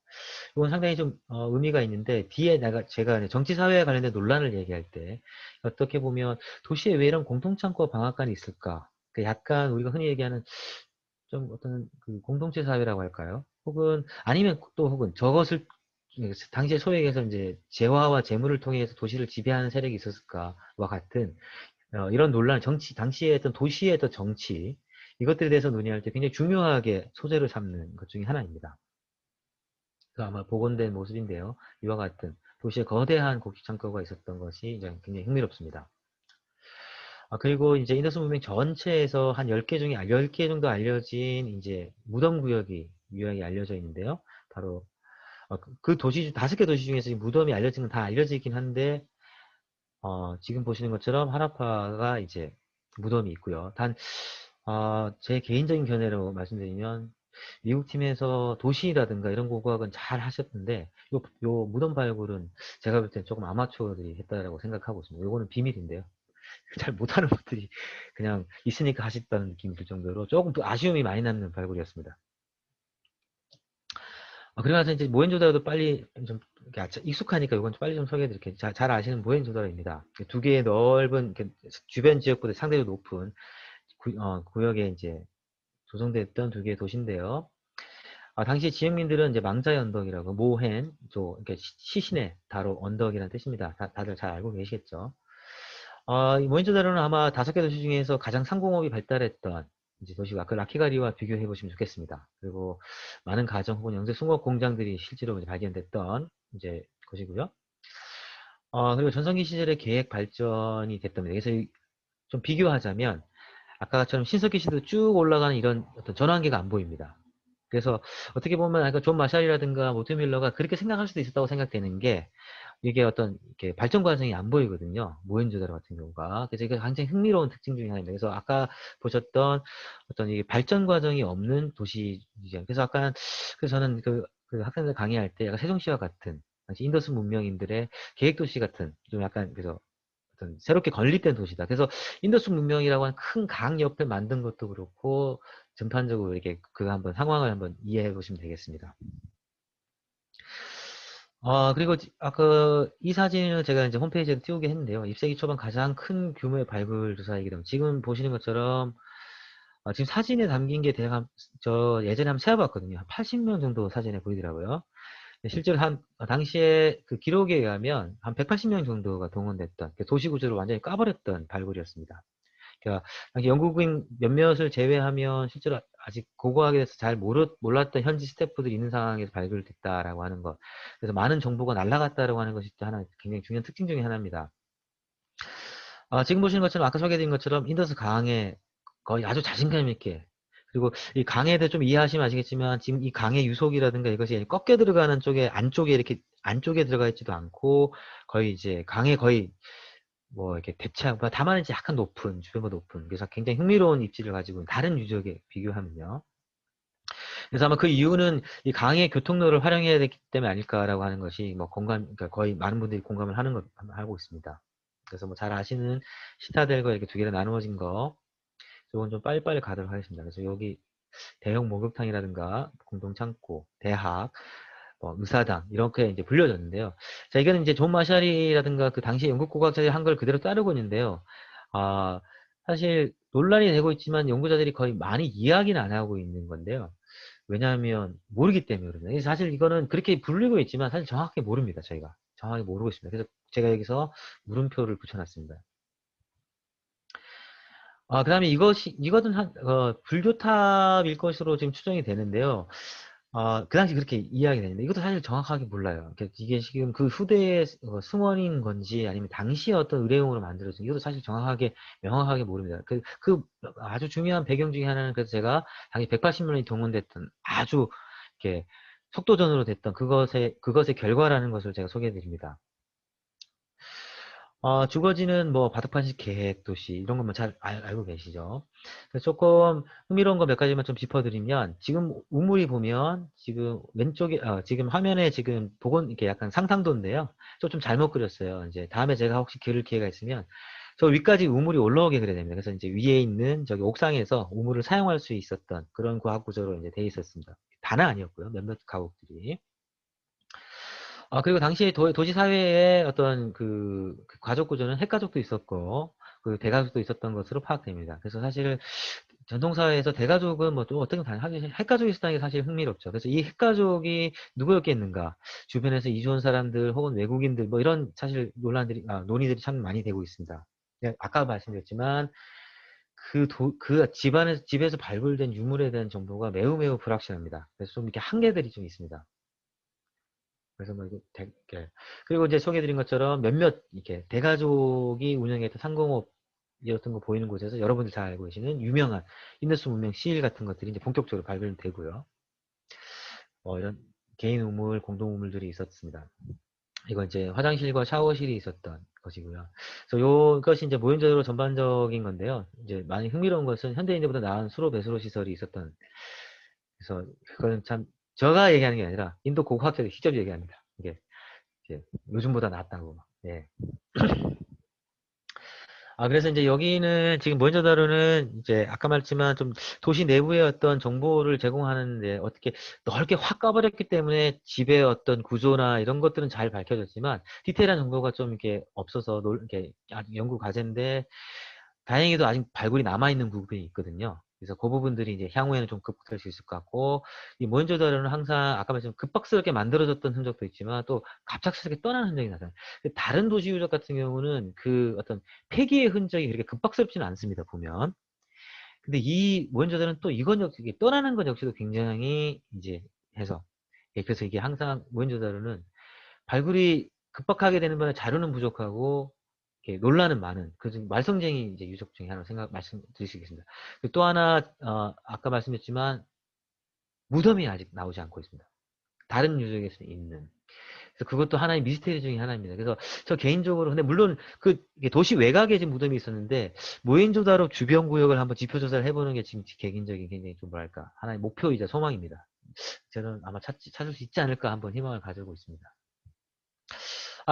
Speaker 1: 이건 상당히 좀 의미가 있는데 뒤에 제가 정치 사회에 관련된 논란을 얘기할 때 어떻게 보면 도시에 왜 이런 공통창고와 방앗간이 있을까? 그 약간 우리가 흔히 얘기하는 좀 어떤 그 공동체 사회라고 할까요? 혹은 아니면 또 혹은 저것을 당시에 소위 얘기해서 이제 재화와 재물을 통해서 도시를 지배하는 세력이 있었을까와 같은 이런 논란, 당시에 했던 도시의 어떤 정치 이것들에 대해서 논의할 때 굉장히 중요하게 소재를 삼는 것 중에 하나입니다. 그 아마 복원된 모습인데요. 이와 같은 도시에 거대한 곡식 창고가 있었던 것이 이제 굉장히 흥미롭습니다. 그리고 이제 인더스 문명 전체에서 한 10개 중에 10개 정도 알려진 이제 무덤 구역이 유형이 알려져 있는데요. 바로 그 도시 5개 도시 중에서 무덤이 알려진 건 다 알려지긴 한데 지금 보시는 것처럼 하라파가 이제 무덤이 있고요. 제 개인적인 견해로 말씀드리면 미국 팀에서 도시라든가 이런 고고학은 잘 하셨는데 요 무덤 발굴은 제가 볼 때 조금 아마추어들이 했다라고 생각하고 있습니다. 요거는 비밀인데요. 잘 못하는 분들이 그냥 있으니까 하셨다는 느낌이 들 정도로 조금 또 아쉬움이 많이 남는 발굴이었습니다. 그리고 나서 이제 모헨조다로도 빨리 좀 익숙하니까 이건 빨리 좀 소개해 드릴게요. 잘 아시는 모헨조다로입니다. 두 개의 넓은 주변 지역보다 상대적으로 높은 구역에 이제 조성됐던 두 개의 도시인데요. 당시 지역민들은 이제 망자의 언덕이라고 모헨, 그러니까 시신의 다로 언덕이라는 뜻입니다. 다들 잘 알고 계시겠죠. 이 모헨조다로는 아마 5개 도시 중에서 가장 상공업이 발달했던 이제 도시가 그 라키가리와 비교해 보시면 좋겠습니다. 그리고 많은 가정 혹은 영재 숭업 공장들이 실제로 이제 발견됐던 이제 곳이고요. 그리고 전성기 시절에 계획 발전이 됐답니다. 그래서 좀 비교하자면 아까처럼 신석기 시대도 쭉 올라가는 이런 어떤 전환기가 안 보입니다. 그래서 어떻게 보면 아까 존 마샬이라든가 모트 밀러가 그렇게 생각할 수도 있었다고 생각되는 게 이게 어떤 이렇게 발전 과정이 안 보이거든요. 모헨조다로 같은 경우가. 그래서 이게 굉장히 흥미로운 특징 중에 하나입니다. 그래서 아까 보셨던 어떤 이 발전 과정이 없는 도시죠. 그래서 그래서 저는 그 학생들 강의할 때 약간 세종시와 같은 당시 인더스 문명인들의 계획도시 같은 좀 약간 그래서 어떤 새롭게 건립된 도시다. 그래서 인더스 문명이라고 하는 큰 강 옆에 만든 것도 그렇고 전반적으로 이렇게 그 한번 상황을 한번 이해해 보시면 되겠습니다. 그리고 이 사진을 제가 이제 홈페이지에 띄우게 했는데요. 20세기 초반 가장 큰 규모의 발굴 조사이기 때문에 지금 보시는 것처럼 지금 사진에 담긴 게 대략 저 예전에 한번 세어봤거든요. 한 80명 정도 사진에 보이더라고요. 실제로 당시에 그 기록에 의하면 한 180명 정도가 동원됐던 도시 구조를 완전히 까버렸던 발굴이었습니다. 그러니까 당시 영국인 몇몇을 제외하면 실제로 아직 고고학에 대해서 잘 몰랐던 현지 스태프들이 있는 상황에서 발굴됐다라고 하는 것. 그래서 많은 정보가 날아갔다라고 하는 것이 또 하나 굉장히 중요한 특징 중에 하나입니다. 지금 보시는 것처럼 아까 소개해드린 것처럼 인더스 강에 거의 아주 자신감 있게 그리고 이 강에 대해 좀 이해하시면 아시겠지만 지금 이 강의 유속이라든가 이것이 꺾여 들어가는 쪽에 안쪽에 이렇게 안쪽에 들어가 있지도 않고 거의 이제 강에 거의 뭐 이렇게 대체하고 다만 이제 약간 높은 주변보다 높은 그래서 굉장히 흥미로운 입지를 가지고 있는 다른 유적에 비교하면요. 그래서 아마 그 이유는 이 강의 교통로를 활용해야 되기 때문에 아닐까라고 하는 것이 뭐 그러니까 거의 많은 분들이 공감을 하고 있습니다. 그래서 뭐 잘 아시는 시타델과 이렇게 두 개로 나누어진 거, 이건 좀 빨리빨리 가도록 하겠습니다. 그래서 여기 대형 목욕탕이라든가 공동창고, 대학, 뭐 의사당 이렇게 이제 불려졌는데요. 자, 이거는 이제 존 마샬이라든가 그 당시 영국 고고학자들이 한 걸 그대로 따르고 있는데요. 아, 사실 논란이 되고 있지만 연구자들이 거의 많이 이야기는 안 하고 있는 건데요. 왜냐하면 모르기 때문에 그렇습니다. 사실 이거는 그렇게 불리고 있지만 사실 정확하게 모릅니다. 저희가 정확하게 모르고 있습니다. 그래서 제가 여기서 물음표를 붙여놨습니다. 그 다음에 이것은 불교탑일 것으로 지금 추정이 되는데요. 그 당시 그렇게 이야기 되는데, 이것도 사실 정확하게 몰라요. 이게 지금 그 후대의 승원인 건지, 아니면 당시에 어떤 의뢰용으로 만들어진, 이것도 사실 명확하게 모릅니다. 그 아주 중요한 배경 중에 하나는, 그래서 제가 당시 180만원이 동원됐던, 아주, 이렇게, 속도전으로 됐던 그것의 결과라는 것을 제가 소개해 드립니다. 주거지는 뭐 바둑판식 계획 도시 이런 것만 잘 알고 계시죠? 그래서 조금 흥미로운 거 몇 가지만 좀 짚어드리면, 지금 우물이 보면 지금 왼쪽에 지금 화면에 지금 이렇게 약간 상상도인데요. 좀 잘못 그렸어요. 이제 다음에 제가 혹시 그릴 기회가 있으면 저 위까지 우물이 올라오게 그려야 됩니다. 그래서 이제 위에 있는 저기 옥상에서 우물을 사용할 수 있었던 그런 과학 구조로 이제 돼 있었습니다. 다는 아니었고요. 몇몇 가옥들이. 그리고 당시에 도시 사회의 어떤 그 가족 구조는 핵가족도 있었고, 그 대가족도 있었던 것으로 파악됩니다. 그래서 사실 전통사회에서 대가족은 뭐 또 어떻게 하긴 핵가족이 있었다는 게 사실 흥미롭죠. 그래서 이 핵가족이 누구였겠는가? 주변에서 이주온 사람들 혹은 외국인들 뭐 이런 사실 논의들이 참 많이 되고 있습니다. 아까 말씀드렸지만 그 집에서 발굴된 유물에 대한 정보가 매우 매우 불확실합니다. 그래서 좀 이렇게 한계들이 좀 있습니다. 그래서 뭐 이게 그리고 이제 소개해드린 것처럼 몇몇 이렇게 대가족이 운영했던 상공업이었던 거 보이는 곳에서 여러분들 잘 알고 계시는 유명한 인더스 문명 시일 같은 것들이 이제 본격적으로 발견되고요. 이런 개인 우물, 공동 우물들이 있었습니다. 이건 이제 화장실과 샤워실이 있었던 것이고요. 그래서 이것이 이제 모현적으로 전반적인 건데요. 이제 많이 흥미로운 것은 현대인들보다 나은 수로 배수로 시설이 있었던. 그래서 그거는 참 제가 얘기하는 게 아니라 인도 고고학자들이 직접 얘기합니다. 이게 요즘보다 낫다고. 예. 그래서 이제 여기는 지금 모헨조다로는 이제 아까 말했지만 좀 도시 내부의 어떤 정보를 제공하는데 어떻게 넓게 확 까버렸기 때문에 집의 어떤 구조나 이런 것들은 잘 밝혀졌지만 디테일한 정보가 좀 이렇게 없어서 이렇게 연구 과제인데, 다행히도 아직 발굴이 남아있는 부분이 있거든요. 그래서 그 부분들이 이제 향후에는 좀 극복될 수 있을 것 같고, 이 모헨조다로는 항상 아까 말했지만 급박스럽게 만들어졌던 흔적도 있지만 또 갑작스럽게 떠나는 흔적이 나타나요. 다른 도시 유적 같은 경우는 그 어떤 폐기의 흔적이 그렇게 급박스럽지는 않습니다, 보면. 근데 이 모헨조다로는 또 이건 역시 떠나는 것 역시도 굉장히 이제 해서, 그래서 이게 항상 모헨조다로는 발굴이 급박하게 되는 반면 자료는 부족하고 이렇게 논란은 많은 말썽쟁이 이제 유적 중에 하나 말씀드릴 수 있겠습니다. 또 하나 아까 말씀드렸지만 무덤이 아직 나오지 않고 있습니다. 다른 유적에서 있는. 그래서 그것도 하나의 미스테리 중에 하나입니다. 그래서 저 개인적으로 근데 물론 이게 도시 외곽에 지금 무덤이 있었는데 모헨조다로 주변 구역을 한번 지표 조사를 해보는 게 지금 개인적인 굉장히 좀 뭐랄까 하나의 목표이자 소망입니다. 저는 아마 찾을 수 있지 않을까 한번 희망을 가지고 있습니다.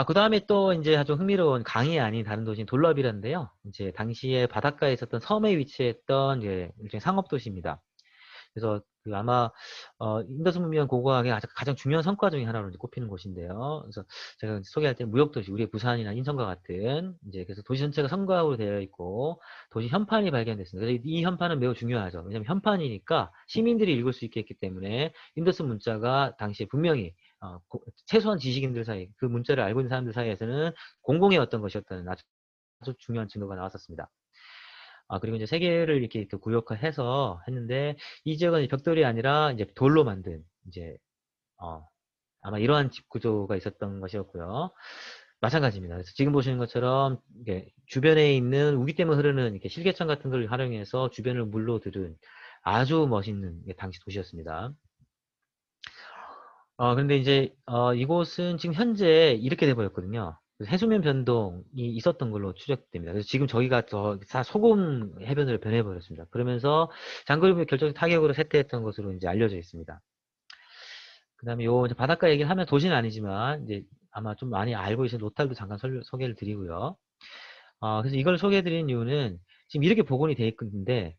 Speaker 1: 그 다음에 또 이제 아주 흥미로운 강이 아닌 다른 도시인 돌랍이라는데요. 이제 당시에 바닷가에 있었던 섬에 위치했던 이제 일종의 상업도시입니다. 그래서 아마 인더스 문명 고고학의 가장 중요한 성과 중에 하나로 이제 꼽히는 곳인데요. 그래서 제가 소개할 때 무역도시, 우리의 부산이나 인천과 같은 이제 그래서 도시 전체가 성곽으로 되어 있고 도시 현판이 발견됐습니다. 그래서 이 현판은 매우 중요하죠. 왜냐하면 현판이니까 시민들이 읽을 수 있게 했기 때문에 인더스 문자가 당시에 분명히 최소한 지식인들 사이, 그 문자를 알고 있는 사람들 사이에서는 공공의 어떤 것이었다는 아주 중요한 증거가 나왔었습니다. 그리고 이제 세 개를 이렇게 구역화해서 했는데, 이 지역은 벽돌이 아니라 이제 돌로 만든 이제 아마 이러한 집 구조가 있었던 것이었고요. 마찬가지입니다. 그래서 지금 보시는 것처럼 주변에 있는 우기 때문에 흐르는 이렇게 실개천 같은 걸 활용해서 주변을 물로 들은 아주 멋있는 당시 도시였습니다. 그런데 이제 이곳은 지금 현재 이렇게 돼버렸거든요. 해수면 변동이 있었던 걸로 추적됩니다. 그래서 지금 저기가 소금 해변으로 변해버렸습니다. 그러면서 장거리 결정적 타격으로 쇠퇴했던 것으로 이제 알려져 있습니다. 그 다음에 요 바닷가 얘기를 하면 도시는 아니지만 이제 아마 좀 많이 알고 계신 로탈도 잠깐 소개를 드리고요. 그래서 이걸 소개해드린 이유는 지금 이렇게 복원이 돼 있는데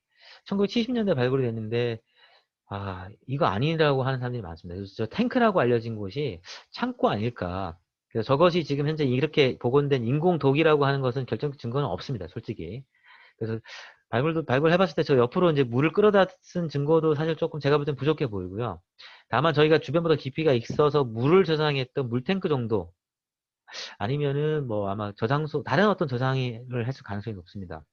Speaker 1: 1970년대 발굴이 됐는데 이거 아니라고 하는 사람들이 많습니다. 그래서 저 탱크라고 알려진 곳이 창고 아닐까. 그래서 저것이 지금 현재 이렇게 복원된 인공독이라고 하는 것은 결정적 증거는 없습니다. 솔직히. 그래서 발굴해봤을 때 저 옆으로 이제 물을 끌어다 쓴 증거도 사실 조금 제가 볼 땐 부족해 보이고요. 다만 저희가 주변보다 깊이가 있어서 물을 저장했던 물탱크 정도 아니면은 뭐 아마 저장소 다른 어떤 저장을 했을 가능성이 높습니다.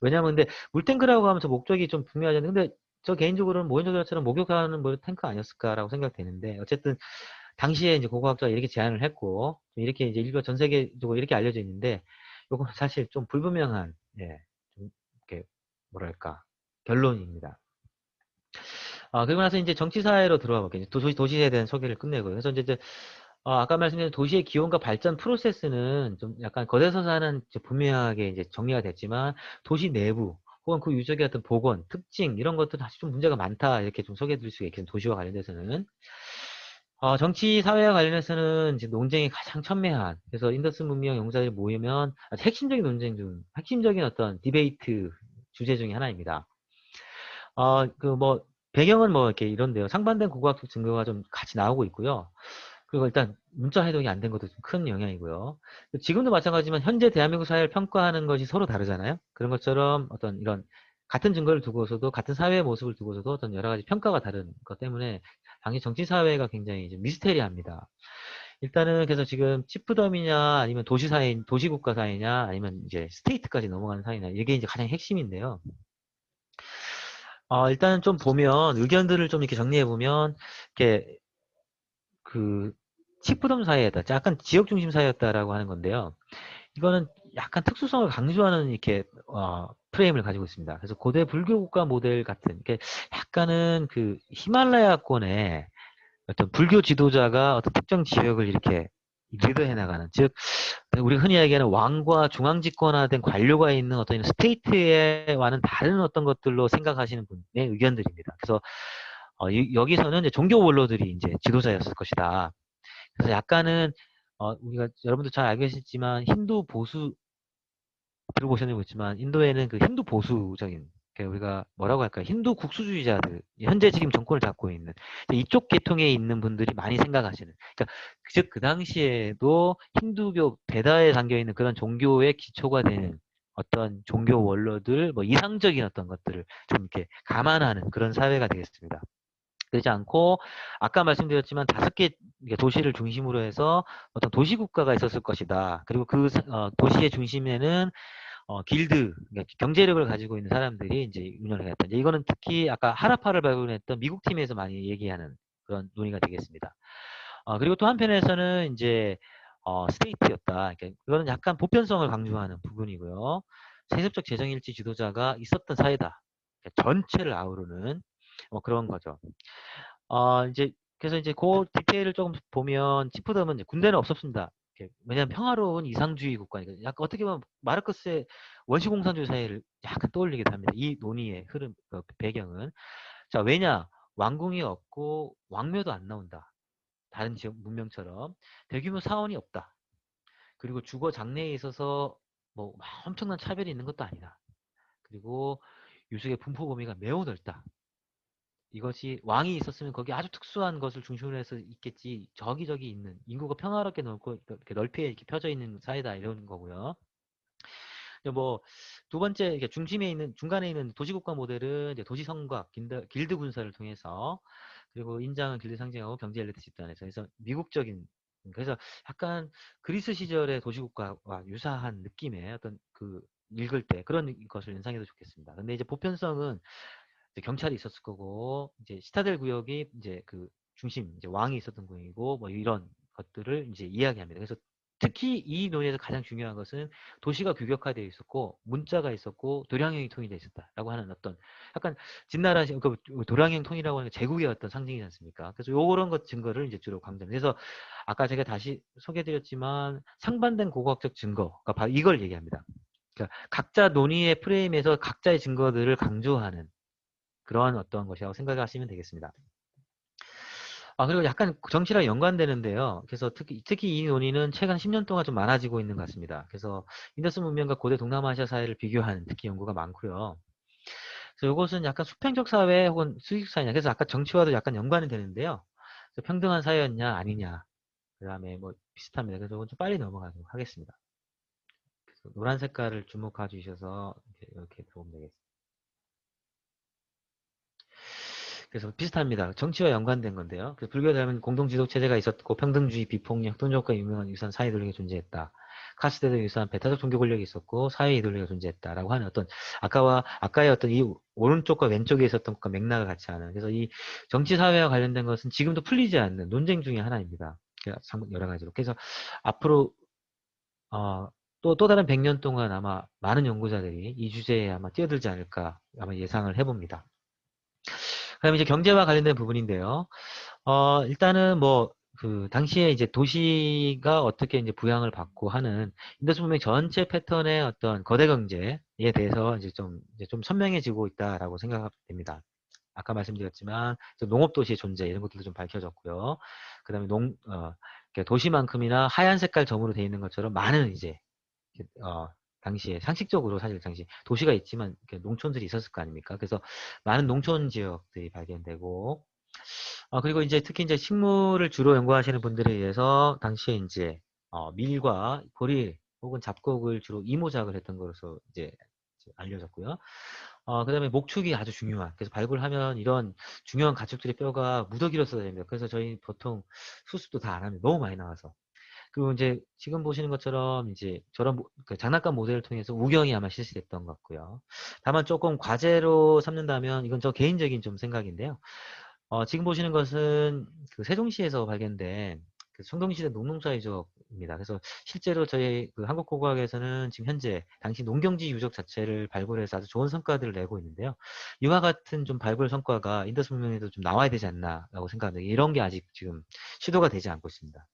Speaker 1: 왜냐면 근데 물탱크라고 하면 저 목적이 좀 분명하잖아요. 근데 저 개인적으로는 모현조절처럼 목욕하는 뭐 탱크 아니었을까라고 생각되는데 어쨌든 당시에 이제 고고학자가 이렇게 제안을 했고 이렇게 이제 인류가 전 세계적으로 이렇게 알려져 있는데 요건 사실 좀 불분명한 예, 좀 이렇게 뭐랄까 결론입니다. 그리고 나서 이제 정치 사회로 들어가 볼게요. 도시에 대한 소개를 끝내고요. 그래서 이제 아까 말씀드린 도시의 기원과 발전 프로세스는 좀 약간 거대서사는 분명하게 이제 정리가 됐지만 도시 내부 혹은 그 유적의 어떤 복원, 특징 이런 것들 다시 좀 문제가 많다 이렇게 좀 소개해드릴 수가 있겠습니다. 도시와 관련돼서는 정치 사회와 관련해서는 이제 논쟁이 가장 첨예한 그래서 인더스 문명 용사들이 모이면 아주 핵심적인 논쟁 중 핵심적인 어떤 디베이트 주제 중에 하나입니다. 그 뭐 배경은 뭐 이렇게 이런데요. 상반된 고고학적 증거가 좀 같이 나오고 있고요. 그리고 일단 문자 해독이 안 된 것도 좀 큰 영향이고요. 지금도 마찬가지지만 현재 대한민국 사회를 평가하는 것이 서로 다르잖아요. 그런 것처럼 어떤 이런 같은 증거를 두고서도 같은 사회의 모습을 두고서도 어떤 여러 가지 평가가 다른 것 때문에 당시 정치 사회가 굉장히 이제 미스테리합니다. 일단은 그래서 지금 치프덤이냐 아니면 도시 사회, 도시국가 사회냐 아니면 이제 스테이트까지 넘어가는 사회냐 이게 이제 가장 핵심인데요. 일단은 좀 보면 의견들을 좀 이렇게 정리해 보면 이렇게 그 치프덤 사회였다. 약간 지역 중심 사회였다라고 하는 건데요. 이거는 약간 특수성을 강조하는 이렇게 프레임을 가지고 있습니다. 그래서 고대 불교 국가 모델 같은 이렇게 약간은 그 히말라야권의 어떤 불교 지도자가 어떤 특정 지역을 이렇게 리드해 나가는 즉 우리가 흔히 얘기하는 왕과 중앙집권화된 관료가 있는 어떤 스테이트와는 다른 어떤 것들로 생각하시는 분의 의견들입니다. 그래서 여기서는 이제 종교 원로들이 이제 지도자였을 것이다. 그래서 약간은 우리가 여러분도 잘 알고 계시지만 힌두 보수 들어보셨는지 모르겠지만 인도에는 그 힌두 보수적인 우리가 뭐라고 할까요? 힌두 국수주의자들 현재 지금 정권을 잡고 있는 이쪽 계통에 있는 분들이 많이 생각하시는 그러니까 즉 그 당시에도 힌두교 베다에 담겨 있는 그런 종교의 기초가 되는 어떤 종교 원로들 뭐 이상적인 어떤 것들을 좀 이렇게 감안하는 그런 사회가 되겠습니다. 그렇지 않고 아까 말씀드렸지만 5개 도시를 중심으로 해서 어떤 도시국가가 있었을 것이다. 그리고 그 도시의 중심에는 길드, 그러니까 경제력을 가지고 있는 사람들이 이제 운영을 했다. 이제 이거는 특히 아까 하라파를 발굴했던 미국 팀에서 많이 얘기하는 그런 논의가 되겠습니다. 그리고 또 한편에서는 이제 스테이트였다. 그러니까 이거는 약간 보편성을 강조하는 부분이고요. 세습적 재정일치 지도자가 있었던 사회다. 그러니까 전체를 아우르는 그런 거죠. 이제 그래서 이제 그 디테일을 조금 보면 치프덤은 이제 군대는 없었습니다. 왜냐하면 평화로운 이상주의 국가니까 약간 어떻게 보면 마르크스의 원시공산주의 사회를 약간 떠올리기도 합니다. 이 논의의 흐름 배경은 자 왜냐 왕궁이 없고 왕묘도 안 나온다. 다른 지역 문명처럼 대규모 사원이 없다. 그리고 주거 장래에 있어서 뭐 엄청난 차별이 있는 것도 아니다. 그리고 유속의 분포 범위가 매우 넓다. 이것이 왕이 있었으면 거기 아주 특수한 것을 중심으로 해서 있겠지. 저기저기 있는 인구가 평화롭게 넓고 이렇게 넓게 이렇게 펴져 있는 사회다 이런 거고요. 뭐 두 번째 이게 중심에 있는 중간에 있는 도시국가 모델은 이제 도시성곽 길드 군사를 통해서 그리고 인장은 길드 상징하고 경제 엘리트 집단에서 그래서 미국적인 그래서 약간 그리스 시절의 도시국가와 유사한 느낌의 어떤 그 읽을 때 그런 것을 연상해도 좋겠습니다. 근데 이제 보편성은 이제 경찰이 있었을 거고 이제 시타델 구역이 이제 그 중심 이제 왕이 있었던 구역이고 뭐 이런 것들을 이제 이야기합니다. 그래서 특히 이 논의에서 가장 중요한 것은 도시가 규격화되어 있었고 문자가 있었고 도량형이 통일되어 있었다라고 하는 어떤 약간 진나라 그 도량형 통일이라고 하는 게 제국의 어떤 상징이지 않습니까? 그래서 요런 것 증거를 이제 주로 강조합니다. 그래서 아까 제가 다시 소개드렸지만 상반된 고고학적 증거가 바로 이걸 얘기합니다. 그러니까 각자 논의의 프레임에서 각자의 증거들을 강조하는 그러한 어떤 것이라고 생각하시면 되겠습니다. 그리고 약간 정치랑 연관되는데요. 그래서 특히 이 논의는 최근 10년 동안 좀 많아지고 있는 것 같습니다. 그래서 인더스 문명과 고대 동남아시아 사회를 비교하는 특히 연구가 많고요. 그래서 이것은 약간 수평적 사회 혹은 수직 사회냐. 그래서 아까 정치와도 약간 연관이 되는데요. 그래서 평등한 사회였냐 아니냐. 그 다음에 뭐 비슷합니다. 그래서 이건 좀 빨리 넘어가도록 하겠습니다. 그래서 노란 색깔을 주목해 주셔서 이렇게 보면 되겠습니다. 그래서 비슷합니다. 정치와 연관된 건데요. 그래서 불교에 따르면 공동지도체제가 있었고 평등주의, 비폭력, 협동조합과 유명한 유사한 사회이데올로기가 존재했다. 카스테도 유사한 배타적 종교 권력이 있었고 사회 이데올로기가 존재했다라고 하는 어떤 아까의 어떤 이 오른쪽과 왼쪽에 있었던 것과 맥락을 같이 하는 그래서 이 정치 사회와 관련된 것은 지금도 풀리지 않는 논쟁 중의 하나입니다. 여러 가지로. 그래서 앞으로 또 다른 100년 동안 아마 많은 연구자들이 이 주제에 아마 뛰어들지 않을까 아마 예상을 해봅니다. 그다음에 이제 경제와 관련된 부분인데요. 일단은 뭐, 당시에 이제 도시가 어떻게 이제 부양을 받고 하는 인더스 문명 전체 패턴의 어떤 거대 경제에 대해서 이제 좀 선명해지고 있다라고 생각됩니다. 아까 말씀드렸지만, 농업 도시의 존재, 이런 것들도 좀 밝혀졌고요. 그 다음에 도시만큼이나 하얀 색깔 점으로 되어 있는 것처럼 많은 이제, 당시에 상식적으로 사실 당시 도시가 있지만 농촌들이 있었을 거 아닙니까? 그래서 많은 농촌 지역들이 발견되고, 그리고 이제 특히 이제 식물을 주로 연구하시는 분들에 의해서 당시에 이제 밀과 보리 혹은 잡곡을 주로 이모작을 했던 것으로 이제 알려졌고요. 그다음에 목축이 아주 중요한. 그래서 발굴하면 이런 중요한 가축들의 뼈가 무더기로 써야 됩니다. 그래서 저희 보통 수습도 다 안 합니다. 너무 많이 나와서. 그리고 이제 지금 보시는 것처럼 이제 저런 그 장난감 모델을 통해서 우경이 아마 실시됐던 것 같고요. 다만 조금 과제로 삼는다면 이건 저 개인적인 좀 생각인데요. 지금 보시는 것은 그 세종시에서 발견된 그 청동시대 농농사 유적입니다. 그래서 실제로 저희 그 한국고고학에서는 지금 현재 당시 농경지 유적 자체를 발굴해서 아주 좋은 성과들을 내고 있는데요. 이와 같은 좀 발굴 성과가 인더스 문명에도 좀 나와야 되지 않나라고 생각합니다. 이런 게 아직 지금 시도가 되지 않고 있습니다.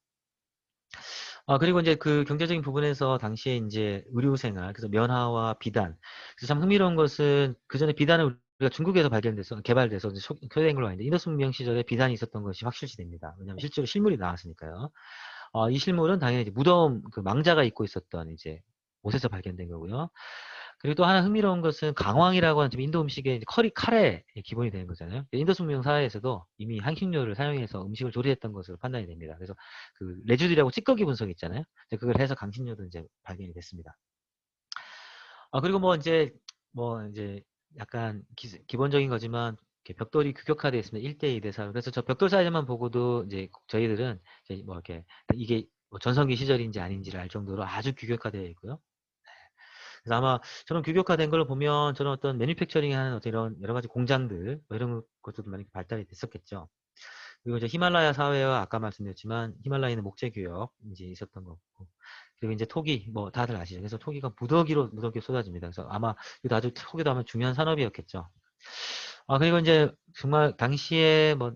Speaker 1: 그리고 이제 그 경제적인 부분에서 당시에 이제 의료생활, 그래서 면화와 비단. 그래서 참 흥미로운 것은 그 전에 비단은 우리가 중국에서 개발돼서 이제 소개된 걸로 아는데 인더스 문명 시절에 비단이 있었던 것이 확실시됩니다. 왜냐하면 실제로 실물이 나왔으니까요. 이 실물은 당연히 이제 무덤 그 망자가 입고 있었던 이제 옷에서 발견된 거고요. 그리고 또 하나 흥미로운 것은 강황이라고 하는 좀 인도 음식의 커리 카레의 기본이 되는 거잖아요. 인더스 문명 사회에서도 이미 향신료를 사용해서 음식을 조리했던 것으로 판단이 됩니다. 그래서 그 레주디라고 찌꺼기 분석 있잖아요. 그걸 해서 강신료도 이제 발견이 됐습니다. 그리고 뭐 이제 약간 기본적인 거지만 이렇게 벽돌이 규격화되어 있습니다. 1대 2대 4. 그래서 저 벽돌 사이즈만 보고도 이제 저희들은 이제 뭐 이렇게 이게 뭐 전성기 시절인지 아닌지를 알 정도로 아주 규격화되어 있고요. 그래서 아마 저런 규격화된 걸 보면 저런 어떤 매니팩처링 하는 어떤 이런 여러 가지 공장들 뭐 이런 것들도 많이 발달이 됐었겠죠. 그리고 이제 히말라야 사회와 아까 말씀드렸지만 히말라야는 목재 규역 이제 있었던 거고 그리고 이제 토기 뭐 다들 아시죠. 그래서 토기가 무더기로 쏟아집니다. 그래서 아마 이것도 아주 토기도 아마 중요한 산업이었겠죠. 그리고 이제 정말 당시에 뭐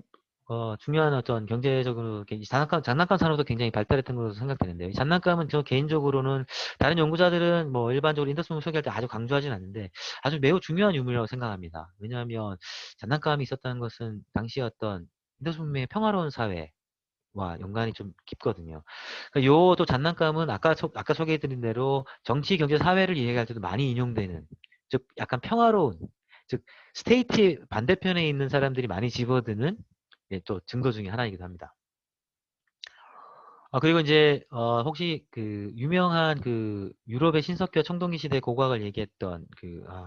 Speaker 1: 중요한 어떤 경제적으로 이렇게 장난감 산업도 굉장히 발달했던 것으로 생각되는데요. 이 장난감은 저 개인적으로는 다른 연구자들은 뭐 일반적으로 인더스문 소개할 때 아주 강조하진 않는데 아주 매우 중요한 유물이라고 생각합니다. 왜냐하면 장난감이 있었다는 것은 당시 어떤 인더스 문명의 평화로운 사회와 연관이 좀 깊거든요. 그러니까 요또 장난감은 아까 소개해드린 대로 정치, 경제, 사회를 이해할 때도 많이 인용되는 즉 약간 평화로운 즉 스테이트 반대편에 있는 사람들이 많이 집어드는 또 증거 중에 하나이기도 합니다. 그리고 이제 혹시 그 유명한 그 유럽의 신석기와 청동기 시대 고고학을 얘기했던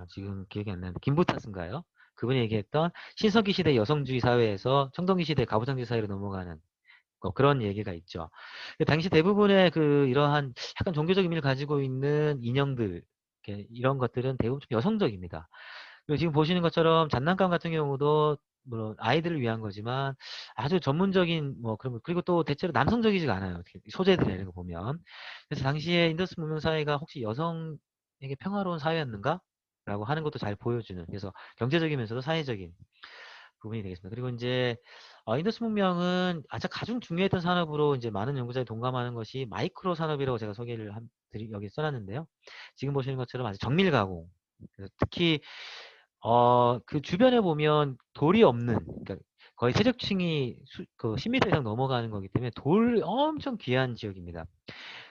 Speaker 1: 지금 기억이 안 나는데 김부타스인가요? 그분이 얘기했던 신석기 시대 여성주의 사회에서 청동기 시대 가부장제 사회로 넘어가는 그런 얘기가 있죠. 당시 대부분의 이러한 약간 종교적 의미를 가지고 있는 인형들 이런 것들은 대부분 좀 여성적입니다. 그리고 지금 보시는 것처럼 장난감 같은 경우도 물론 아이들을 위한 거지만 아주 전문적인 뭐 그런 거 그리고 또 대체로 남성적이지가 않아요. 소재들 이런 거 보면. 그래서 당시에 인더스 문명 사회가 혹시 여성에게 평화로운 사회였는가? 라고 하는 것도 잘 보여주는 그래서 경제적이면서도 사회적인 부분이 되겠습니다. 그리고 이제 인더스 문명은 아주 가장 중요했던 산업으로 이제 많은 연구자들이 동감하는 것이 마이크로 산업이라고 제가 소개를 여기 써놨는데요. 지금 보시는 것처럼 아주 정밀 가공. 그래서 특히 그 주변에 보면 돌이 없는, 그러니까 거의 세적층이 10m 이상 넘어가는 거기 때문에 돌 엄청 귀한 지역입니다.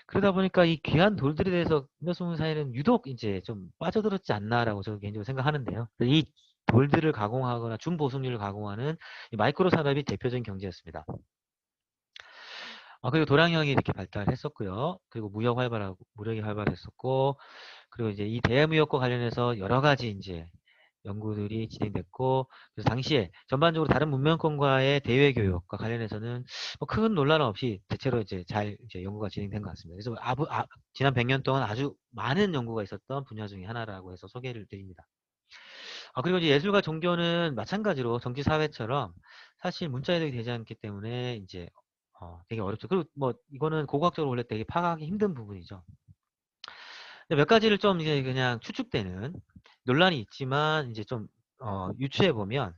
Speaker 1: 그러다 보니까 이 귀한 돌들에 대해서 인더스문 사회는 유독 이제 좀 빠져들었지 않나라고 저는 개인적으로 생각하는데요. 이 돌들을 가공하거나 준보석류를 가공하는 이 마이크로 산업이 대표적인 경제였습니다. 그리고 도량형이 이렇게 발달했었고요. 그리고 무력이 활발했었고, 그리고 이제 이 대무역과 관련해서 여러 가지 이제 연구들이 진행됐고, 그래서 당시에 전반적으로 다른 문명권과의 대외 교역과 관련해서는 뭐 큰 논란 없이 대체로 이제 잘 이제 연구가 진행된 것 같습니다. 그래서 지난 100년 동안 아주 많은 연구가 있었던 분야 중에 하나라고 해서 소개를 드립니다. 그리고 이제 예술과 종교는 마찬가지로 정치 사회처럼 사실 문자 해석이 되지 않기 때문에 이제 되게 어렵죠. 그리고 뭐 이거는 고고학적으로 원래 되게 파악하기 힘든 부분이죠. 근데 몇 가지를 좀 이제 그냥 추측되는 논란이 있지만 이제 좀 유추해 보면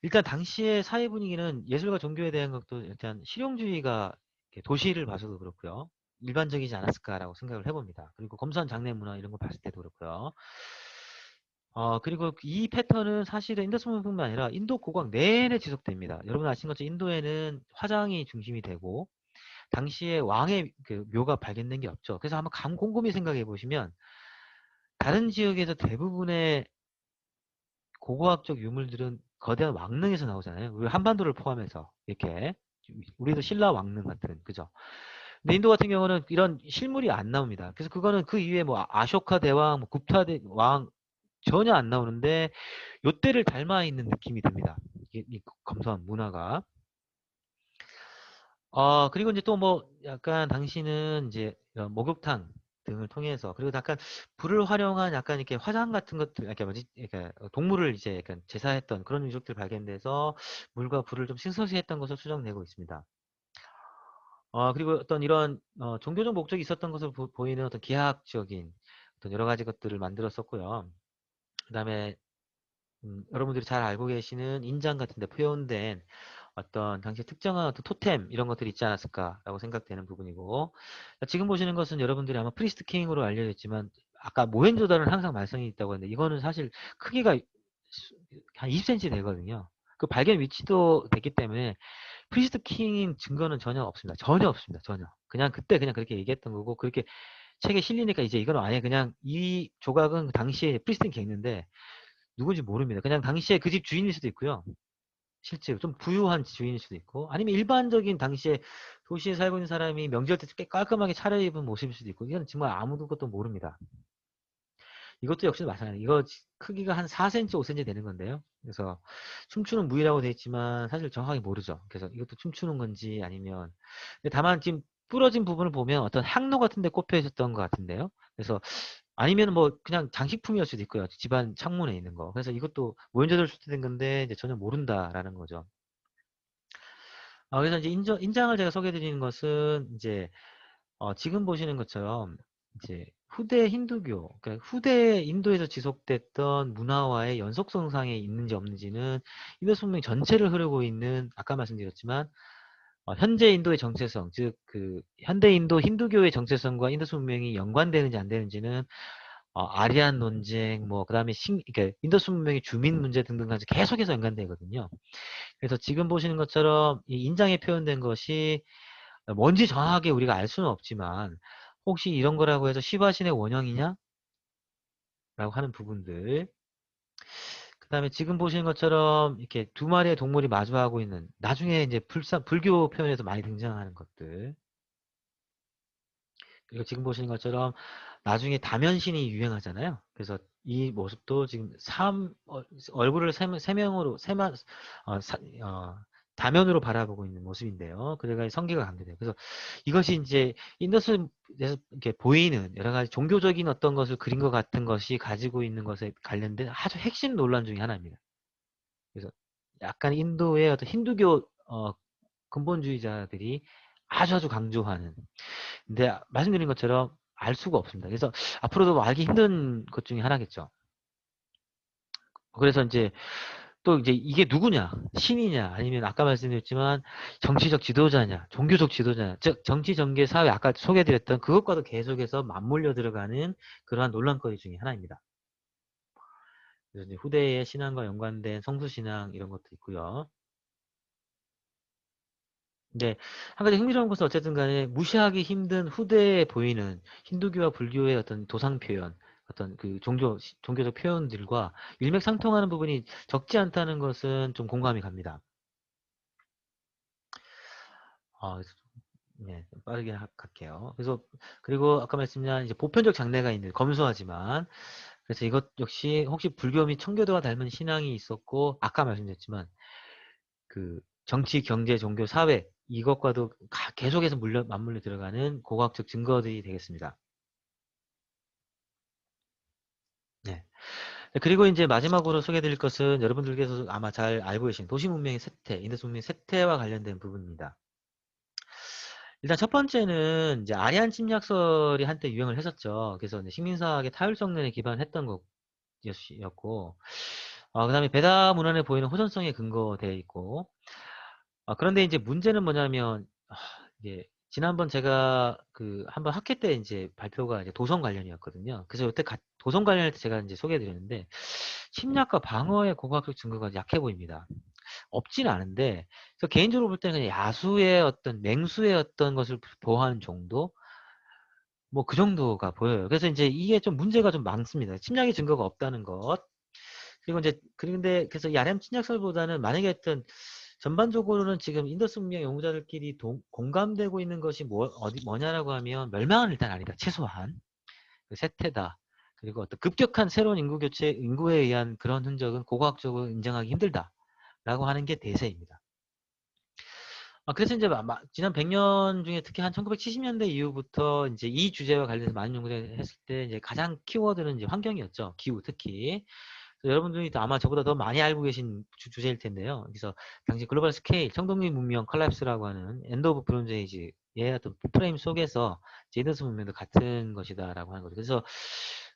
Speaker 1: 일단 당시의 사회 분위기는 예술과 종교에 대한 것도 일단 실용주의가 이렇게 도시를 봐서도 그렇고요. 일반적이지 않았을까라고 생각을 해봅니다. 그리고 검소한 장례 문화 이런 거 봤을 때도 그렇고요. 그리고 이 패턴은 사실은 인더스 문명뿐만 아니라 인도 국왕 내내 지속됩니다. 여러분 아시는 것처럼 인도에는 화장이 중심이 되고 당시에 왕의 그 묘가 발견된 게 없죠. 그래서 한번 곰곰이 생각해 보시면 다른 지역에서 대부분의 고고학적 유물들은 거대한 왕릉에서 나오잖아요. 우리 한반도를 포함해서 이렇게 우리도 신라 왕릉 같은 그죠? 근데 인도 같은 경우는 이런 실물이 안 나옵니다. 그래서 그거는 그 이후에 뭐 아쇼카 대왕, 뭐 굽타 대왕 전혀 안 나오는데 요때를 닮아 있는 느낌이 듭니다. 이 검소한 문화가. 그리고 이제 또 뭐 약간 당시는 이제 이런 목욕탕 등을 통해서 그리고 약간 불을 활용한 약간 이렇게 화장 같은 것들 이렇게 뭐지 이렇게 동물을 이제 약간 제사했던 그런 유적들 발견돼서 물과 불을 좀 신성시했던 것으로 추정되고 있습니다. 그리고 어떤 이런 종교적 목적이 있었던 것으로 보이는 어떤 기하학적인 어떤 여러 가지 것들을 만들었었고요. 그다음에 여러분들이 잘 알고 계시는 인장 같은 데 표현된 어떤 당시 특정한 어떤 토템 이런 것들이 있지 않았을까라고 생각되는 부분이고 지금 보시는 것은 여러분들이 아마 프리스트 킹으로 알려졌지만 아까 모헨조다로는 항상 말썽이 있다고 했는데 이거는 사실 크기가 한 20cm 되거든요. 그 발견 위치도 됐기 때문에 프리스트 킹인 증거는 전혀 없습니다. 전혀 없습니다. 전혀. 그냥 그때 그냥 그렇게 얘기했던 거고 그렇게 책에 실리니까 이제 이건 아예 그냥 이 조각은 당시에 프리스트 킹이 있는데 누군지 모릅니다. 그냥 당시에 그 집 주인일 수도 있고요. 실제로 좀 부유한 주인일 수도 있고 아니면 일반적인 당시에 도시에 살고 있는 사람이 명절 때 꽤 깔끔하게 차려입은 모습일 수도 있고 이건 정말 아무도 것도 모릅니다. 이것도 역시 마찬가지. 이거 크기가 한 4cm, 5cm 되는 건데요. 그래서 춤추는 무이라고 되어 있지만 사실 정확하게 모르죠. 그래서 이것도 춤추는 건지 아니면 근데 다만 지금 부러진 부분을 보면 어떤 항로 같은 데 꼽혀 있었던 것 같은데요. 그래서 아니면 뭐 그냥 장식품이었을 수도 있고요. 집안 창문에 있는 거. 그래서 이것도 모현자들 수트된 건데 이제 전혀 모른다라는 거죠. 그래서 이제 인장을 제가 소개해 드리는 것은 이제 지금 보시는 것처럼 이제 후대 힌두교, 그러니까 후대 인도에서 지속됐던 문화와의 연속성상에 있는지 없는지는 인도 문명 전체를 흐르고 있는 아까 말씀드렸지만 현재 인도의 정체성, 즉 그 현대 인도 힌두교의 정체성과 인도스 문명이 연관되는지 안 되는지는 아리안 논쟁, 뭐 그다음에 그러니까 인도스 문명의 주민 문제 등등까지 계속해서 연관되거든요. 그래서 지금 보시는 것처럼 이 인장에 표현된 것이 뭔지 정확하게 우리가 알 수는 없지만 혹시 이런 거라고 해서 시바신의 원형이냐? 라고 하는 부분들. 그 다음에 지금 보시는 것처럼 이렇게 두 마리의 동물이 마주하고 있는 나중에 이제 불교 표현에서 많이 등장하는 것들. 그리고 지금 보시는 것처럼 나중에 다면신이 유행하잖아요. 그래서 이 모습도 지금 얼굴을 세명으로 다면으로 바라보고 있는 모습인데요. 그래가 성기가 강조돼요. 그래서 이것이 이제 인더스에서 이렇게 보이는 여러 가지 종교적인 어떤 것을 그린 것 같은 것이 가지고 있는 것에 관련된 아주 핵심 논란 중에 하나입니다. 그래서 약간 인도의 어떤 힌두교 근본주의자들이 아주 강조하는 근데 말씀드린 것처럼 알 수가 없습니다. 그래서 앞으로도 뭐 알기 힘든 것 중에 하나겠죠. 그래서 이제 또 이제 이게 누구냐, 신이냐, 아니면 아까 말씀드렸지만 정치적 지도자냐, 종교적 지도자냐, 즉 정치, 정계, 사회 아까 소개해드렸던 그것과도 계속해서 맞물려 들어가는 그러한 논란거리 중에 하나입니다. 그래서 이제 후대의 신앙과 연관된 성수신앙 이런 것도 있고요. 근데 한 가지 흥미로운 것은 어쨌든 간에 무시하기 힘든 후대에 보이는 힌두교와 불교의 어떤 도상 표현, 어떤 그 종교적 표현들과 일맥상통하는 부분이 적지 않다는 것은 좀 공감이 갑니다. 그래서 네, 좀 빠르게 갈게요. 그래서 그리고 아까 말씀드린 이제 보편적 장래가 있는 검소하지만 그래서 이것 역시 혹시 불교 및 청교도와 닮은 신앙이 있었고 아까 말씀드렸지만 그 정치, 경제, 종교, 사회 이것과도 계속해서 맞물려 들어가는 고고학적 증거들이 되겠습니다. 네. 그리고 이제 마지막으로 소개해드릴 것은 여러분들께서 아마 잘 알고 계신 도시 문명의 쇠퇴, 인더스 문명의 쇠퇴와 관련된 부분입니다. 일단 첫 번째는 이제 아리안 침략설이 한때 유행을 했었죠. 그래서 이제 식민사학의 타율성론에 기반했던 것이었고, 그다음에 베다 문헌에 보이는 호전성에 근거되어 있고, 그런데 이제 문제는 뭐냐면, 이게 지난번 제가 그 한번 학회 때 이제 발표가 이제 도성 관련이었거든요. 그래서 이때 도성 관련할 때 제가 이제 소개해드렸는데, 침략과 방어의 고고학적 증거가 약해 보입니다. 없지는 않은데, 그래서 개인적으로 볼 때는 그냥 야수의 어떤 맹수의 어떤 것을 보호하는 정도, 뭐 그 정도가 보여요. 그래서 이제 이게 좀 문제가 좀 많습니다. 침략의 증거가 없다는 것. 그리고 이제 그런데 그래서 이 아렘 침략설보다는 만약에 했던 전반적으로는 지금 인더스 문명 연구자들끼리 공감되고 있는 것이 뭐냐라고 하면 멸망은 일단 아니다. 최소한 그 세태다. 그리고 어떤 급격한 새로운 인구에 의한 그런 흔적은 고고학적으로 인정하기 힘들다라고 하는 게 대세입니다. 그래서 이제 지난 100년 중에 특히 한 1970년대 이후부터 이제 이 주제와 관련해서 많은 연구를 했을 때 이제 가장 키워드는 이제 환경이었죠. 기후 특히. 여러분들이 아마 저보다 더 많이 알고 계신 주제일 텐데요. 그래서 당시 글로벌 스케일 청동기 문명 컬랩스라고 하는 엔드 오브 브론즈 에이지의 어떤 프레임 속에서 제이더스 문명도 같은 것이다라고 하는 거죠.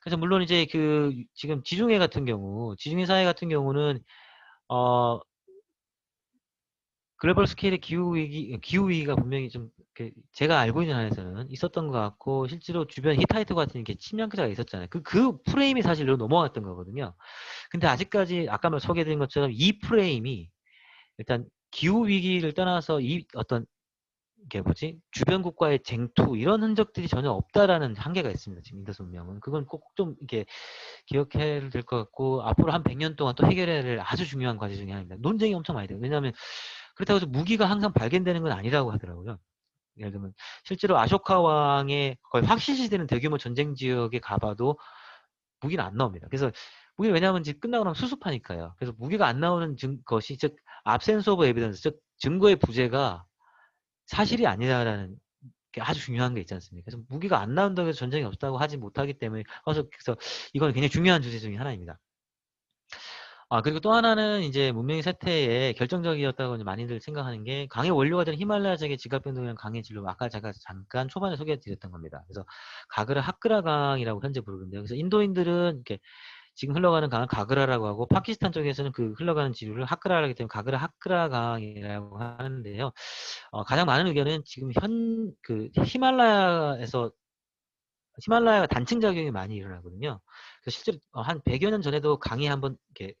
Speaker 1: 그래서 물론 이제 그 지금 지중해 같은 경우, 지중해 사회 같은 경우는 어 글로벌 스케일의 기후위기가 분명히 좀, 제가 알고 있는 한에서는 있었던 것 같고, 실제로 주변 히타이트 같은 게 침략자가 있었잖아요. 그 프레임이 사실 넘어갔던 거거든요. 근데 아직까지 아까 소개해드린 것처럼 이 프레임이 일단 기후위기를 떠나서 이 어떤, 이게 뭐지? 주변 국가의 쟁투, 이런 흔적들이 전혀 없다라는 한계가 있습니다. 지금 인더스 문명은. 그건 꼭 좀 이렇게 기억해야 될 것 같고, 앞으로 한 100년 동안 또 해결해야 될 아주 중요한 과제 중에 하나입니다. 논쟁이 엄청 많이 돼요. 왜냐하면 그렇다고 해서 무기가 항상 발견되는 건 아니라고 하더라고요. 예를 들면 실제로 아쇼카 왕의 거의 확실시되는 대규모 전쟁 지역에 가봐도 무기는 안 나옵니다. 그래서 무기는 왜냐하면 이제 끝나고 나면 수습하니까요. 그래서 무기가 안 나오는 것이 즉 absence of evidence, 즉 증거의 부재가 사실이 아니라라는 게 아주 중요한 게 있지 않습니까? 그래서 무기가 안 나온다고 해서 전쟁이 없다고 하지 못하기 때문에 그래서 이건 굉장히 중요한 주제 중에 하나입니다. 그리고 또 하나는 이제 문명의 쇠퇴에 결정적이었다고 이제 많이들 생각하는 게 강의 원료가 되는 히말라야적의 지각 변동이랑 강의 진로, 아까 제가 잠깐 초반에 소개해 드렸던 겁니다. 그래서 가그라 하크라 강이라고 현재 부르는데요. 그래서 인도인들은 이렇게 지금 흘러가는 강을 가그라라고 하고 파키스탄 쪽에서는 그 흘러가는 지류를 하크라라고 하기 때문에 가그라 하크라 강이라고 하는데요. 가장 많은 의견은 지금 히말라야가 단층 작용이 많이 일어나거든요. 그래서 실제로 한 100여 년 전에도 강이 한번 이렇게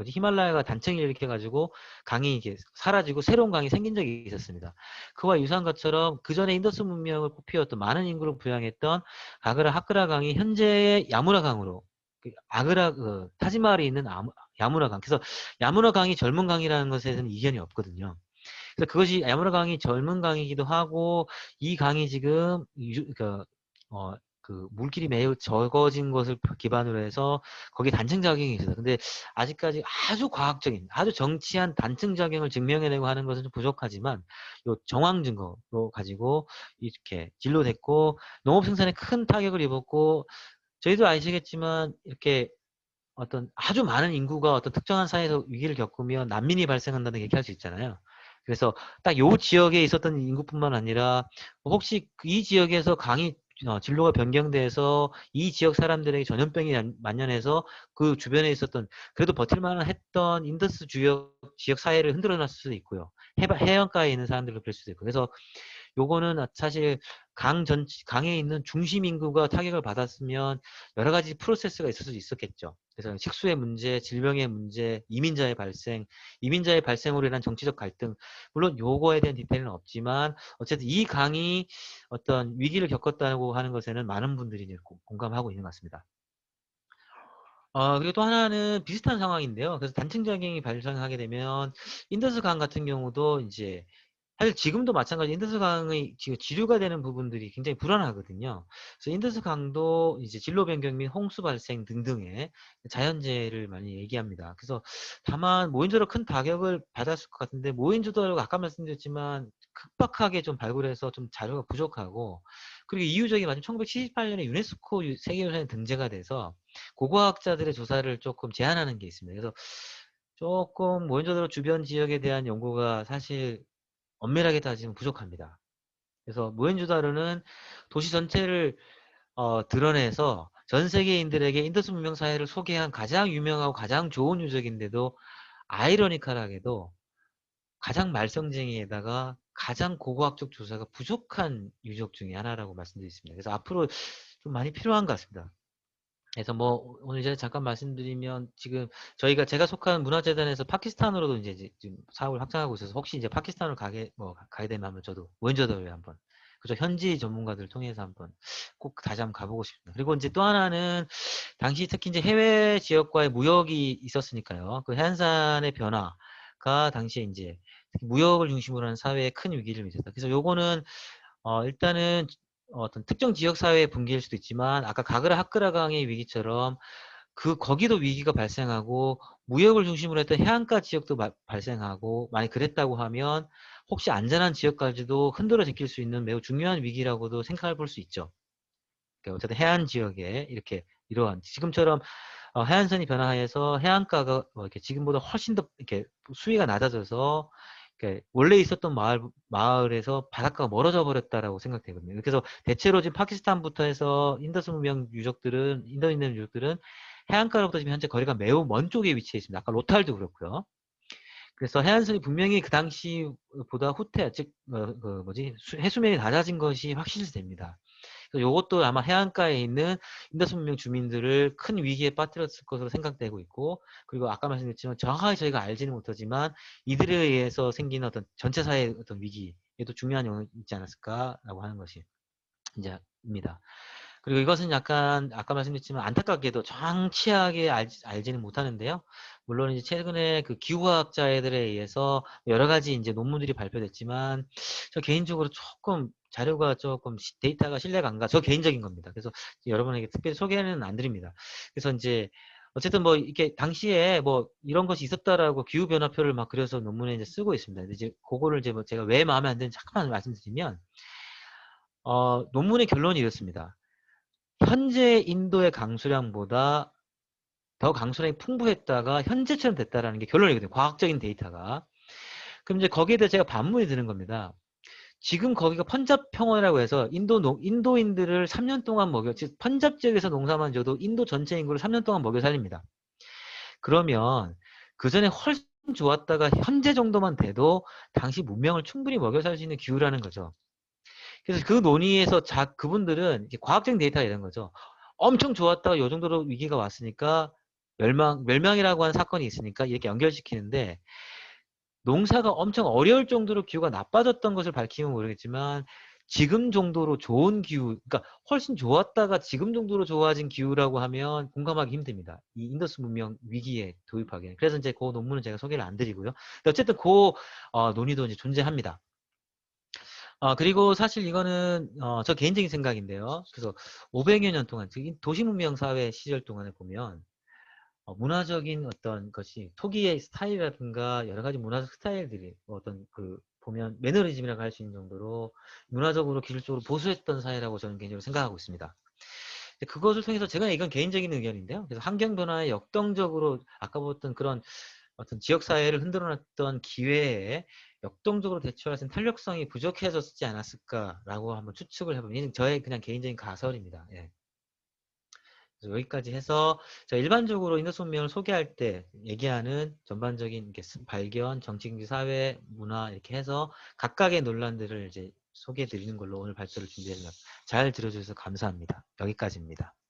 Speaker 1: 히말라야가 단층을 일으켜가지고 강이 이게 사라지고 새로운 강이 생긴 적이 있었습니다. 그와 유사한 것처럼 그 전에 인더스 문명을 꽃피웠던 많은 인구를 부양했던 아그라 하크라 강이 현재의 야무라 강으로 타지마할이 있는 야무라 강. 그래서 야무라 강이 젊은 강이라는 것에 대해서는 이견이 없거든요. 그래서 그것이 야무라 강이 젊은 강이기도 하고 이 강이 지금 그 물길이 매우 적어진 것을 기반으로 해서 거기에 단층 작용이 있어요. 근데 아직까지 아주 과학적인, 아주 정치한 단층 작용을 증명해내고 하는 것은 좀 부족하지만 요 정황 증거로 가지고 이렇게 진로됐고 농업 생산에 큰 타격을 입었고 저희도 아시겠지만 이렇게 어떤 아주 많은 인구가 어떤 특정한 사회에서 위기를 겪으면 난민이 발생한다는 얘기할 수 있잖아요. 그래서 딱 요 지역에 있었던 인구뿐만 아니라 혹시 이 지역에서 강이 진로가 변경돼서 이 지역 사람들에게 전염병이 만연해서 그 주변에 있었던 그래도 버틸만한 했던 인더스 지역 사회를 흔들어 놨을 수도 있고요. 해안가에 있는 사람들을 그럴 수도 있고. 그래서 요거는 사실 강에 있는 중심 인구가 타격을 받았으면 여러 가지 프로세스가 있을 수 있었겠죠. 그래서 식수의 문제, 질병의 문제, 이민자의 발생으로 인한 정치적 갈등, 물론 요거에 대한 디테일은 없지만 어쨌든 이 강이 어떤 위기를 겪었다고 하는 것에는 많은 분들이 이제 공감하고 있는 것 같습니다. 그리고 또 하나는 비슷한 상황인데요. 그래서 단층 작용이 발생하게 되면 인더스 강 같은 경우도 이제 사실 지금도 마찬가지 인더스 강의 지금 지류가 되는 부분들이 굉장히 불안하거든요. 그래서 인더스 강도 이제 진로 변경 및 홍수 발생 등등의 자연재해를 많이 얘기합니다. 그래서 다만 모인조로 큰 타격을 받았을 것 같은데 모인조도 아까 말씀드렸지만 급박하게 좀 발굴해서 좀 자료가 부족하고 그리고 이유적인 마침 1978년에 유네스코 세계유산에 등재가 돼서 고고학자들의 조사를 조금 제한하는 게 있습니다. 그래서 조금 모인조도 주변 지역에 대한 연구가 사실 엄밀하게 따지면 부족합니다. 그래서 모헨조다로는 도시 전체를 드러내서 전 세계인들에게 인더스 문명 사회를 소개한 가장 유명하고 가장 좋은 유적인데도 아이러니컬하게도 가장 말썽쟁이에다가 가장 고고학적 조사가 부족한 유적 중에 하나라고 말씀드릴 수 있습니다. 그래서 앞으로 좀 많이 필요한 것 같습니다. 그래서 뭐 오늘 이제 잠깐 말씀드리면 지금 저희가 제가 속한 문화재단에서 파키스탄으로도 이제 지금 사업을 확장하고 있어서 혹시 이제 파키스탄을 가게 되면 한번 저도 모헨조다로에 한번 그죠 현지 전문가들 통해서 한번 꼭 다시 한번 가보고 싶습니다. 그리고 이제 또 하나는 당시 특히 이제 해외 지역과의 무역이 있었으니까요. 그 해안산의 변화가 당시에 이제 무역을 중심으로 하는 사회에 큰 위기를 미쳤다. 그래서 요거는 일단은 어떤 특정 지역 사회의 붕괴일 수도 있지만 아까 가그라 하크라강의 위기처럼 거기도 위기가 발생하고 무역을 중심으로 했던 해안가 지역도 발생하고 만약 그랬다고 하면 혹시 안전한 지역까지도 흔들어 제낄 수 있는 매우 중요한 위기라고도 생각해 볼 수 있죠. 그러니까 어쨌든 해안 지역에 이렇게 이러한 지금처럼 해안선이 변화해서 해안가가 이렇게 지금보다 훨씬 더 이렇게 수위가 낮아져서 원래 있었던 마을에서 바닷가가 멀어져 버렸다라고 생각되거든요. 그래서 대체로 지금 파키스탄부터 해서 인더스 문명 유적들은 인도 있는 유적들은 해안가로부터 지금 현재 거리가 매우 먼 쪽에 위치해 있습니다. 아까 로탈도 그렇고요. 그래서 해안선이 분명히 그 당시보다 후퇴, 즉 해수면이 낮아진 것이 확실시됩니다. 요것도 아마 해안가에 있는 인더스 문명 주민들을 큰 위기에 빠뜨렸을 것으로 생각되고 있고 그리고 아까 말씀드렸지만 정확하게 저희가 알지는 못하지만 이들에 의해서 생기는 어떤 전체 사회의 어떤 위기에도 중요한 영향이 있지 않았을까라고 하는 것이 이제 입니다. 그리고 이것은 약간 아까 말씀드렸지만 안타깝게도 정치하게 알지는 못하는데요. 물론 이제 최근에 그 기후학자들에 의해서 여러 가지 이제 논문들이 발표됐지만 저 개인적으로 조금 자료가 조금 데이터가 신뢰가 안 가. 저 개인적인 겁니다. 그래서 여러분에게 특별히 소개는 안 드립니다. 그래서 이제 어쨌든 뭐 이렇게 당시에 뭐 이런 것이 있었다라고 기후 변화표를 막 그려서 논문에 이제 쓰고 있습니다. 근데 이제 그거를 이제 뭐 제가 왜 마음에 안 드는지 잠깐만 말씀드리면 논문의 결론이 이렇습니다. 현재 인도의 강수량보다 더 강수량이 풍부했다가 현재처럼 됐다라는 게 결론이거든요. 과학적인 데이터가. 그럼 이제 거기에 대해서 제가 반문이 드는 겁니다. 지금 거기가 펀잡 평원이라고 해서 인도인들을 3년 동안 즉 펀잡 지역에서 농사만 져도 인도 전체 인구를 3년 동안 먹여 살립니다. 그러면 그 전에 훨씬 좋았다가 현재 정도만 돼도 당시 문명을 충분히 먹여 살 수 있는 기후라는 거죠. 그래서 그 논의에서 그분들은 과학적인 데이터가 이런 거죠. 엄청 좋았다가 요 정도로 위기가 왔으니까 멸망이라고 하는 사건이 있으니까 이렇게 연결시키는데 농사가 엄청 어려울 정도로 기후가 나빠졌던 것을 밝히면 모르겠지만 지금 정도로 좋은 기후, 그러니까 훨씬 좋았다가 지금 정도로 좋아진 기후라고 하면 공감하기 힘듭니다. 이 인더스 문명 위기에 도입하기에는. 그래서 이제 그 논문은 제가 소개를 안 드리고요. 어쨌든 그 논의도 이제 존재합니다. 그리고 사실 이거는 저 개인적인 생각인데요. 그래서 500여 년 동안 도시문명 사회 시절 동안에 보면 문화적인 어떤 것이 토기의 스타일이라든가 여러 가지 문화적 스타일들이 어떤 보면 매너리즘이라고 할 수 있는 정도로 문화적으로 기술적으로 보수했던 사회라고 저는 개인적으로 생각하고 있습니다. 그것을 통해서 제가 이건 개인적인 의견인데요. 그래서 환경 변화에 역동적으로 아까 보았던 그런 어떤 지역 사회를 흔들어놨던 기회에 역동적으로 대처할 수 있는 탄력성이 부족해졌지 않았을까라고 한번 추측을 해보면 이는 저의 그냥 개인적인 가설입니다. 예. 그래서 여기까지 해서 자 일반적으로 인더스 문명을 소개할 때 얘기하는 전반적인 발견, 정치, 경제, 사회, 문화 이렇게 해서 각각의 논란들을 이제 소개해 드리는 걸로 오늘 발표를 준비했습니다. 잘 들어주셔서 감사합니다. 여기까지입니다.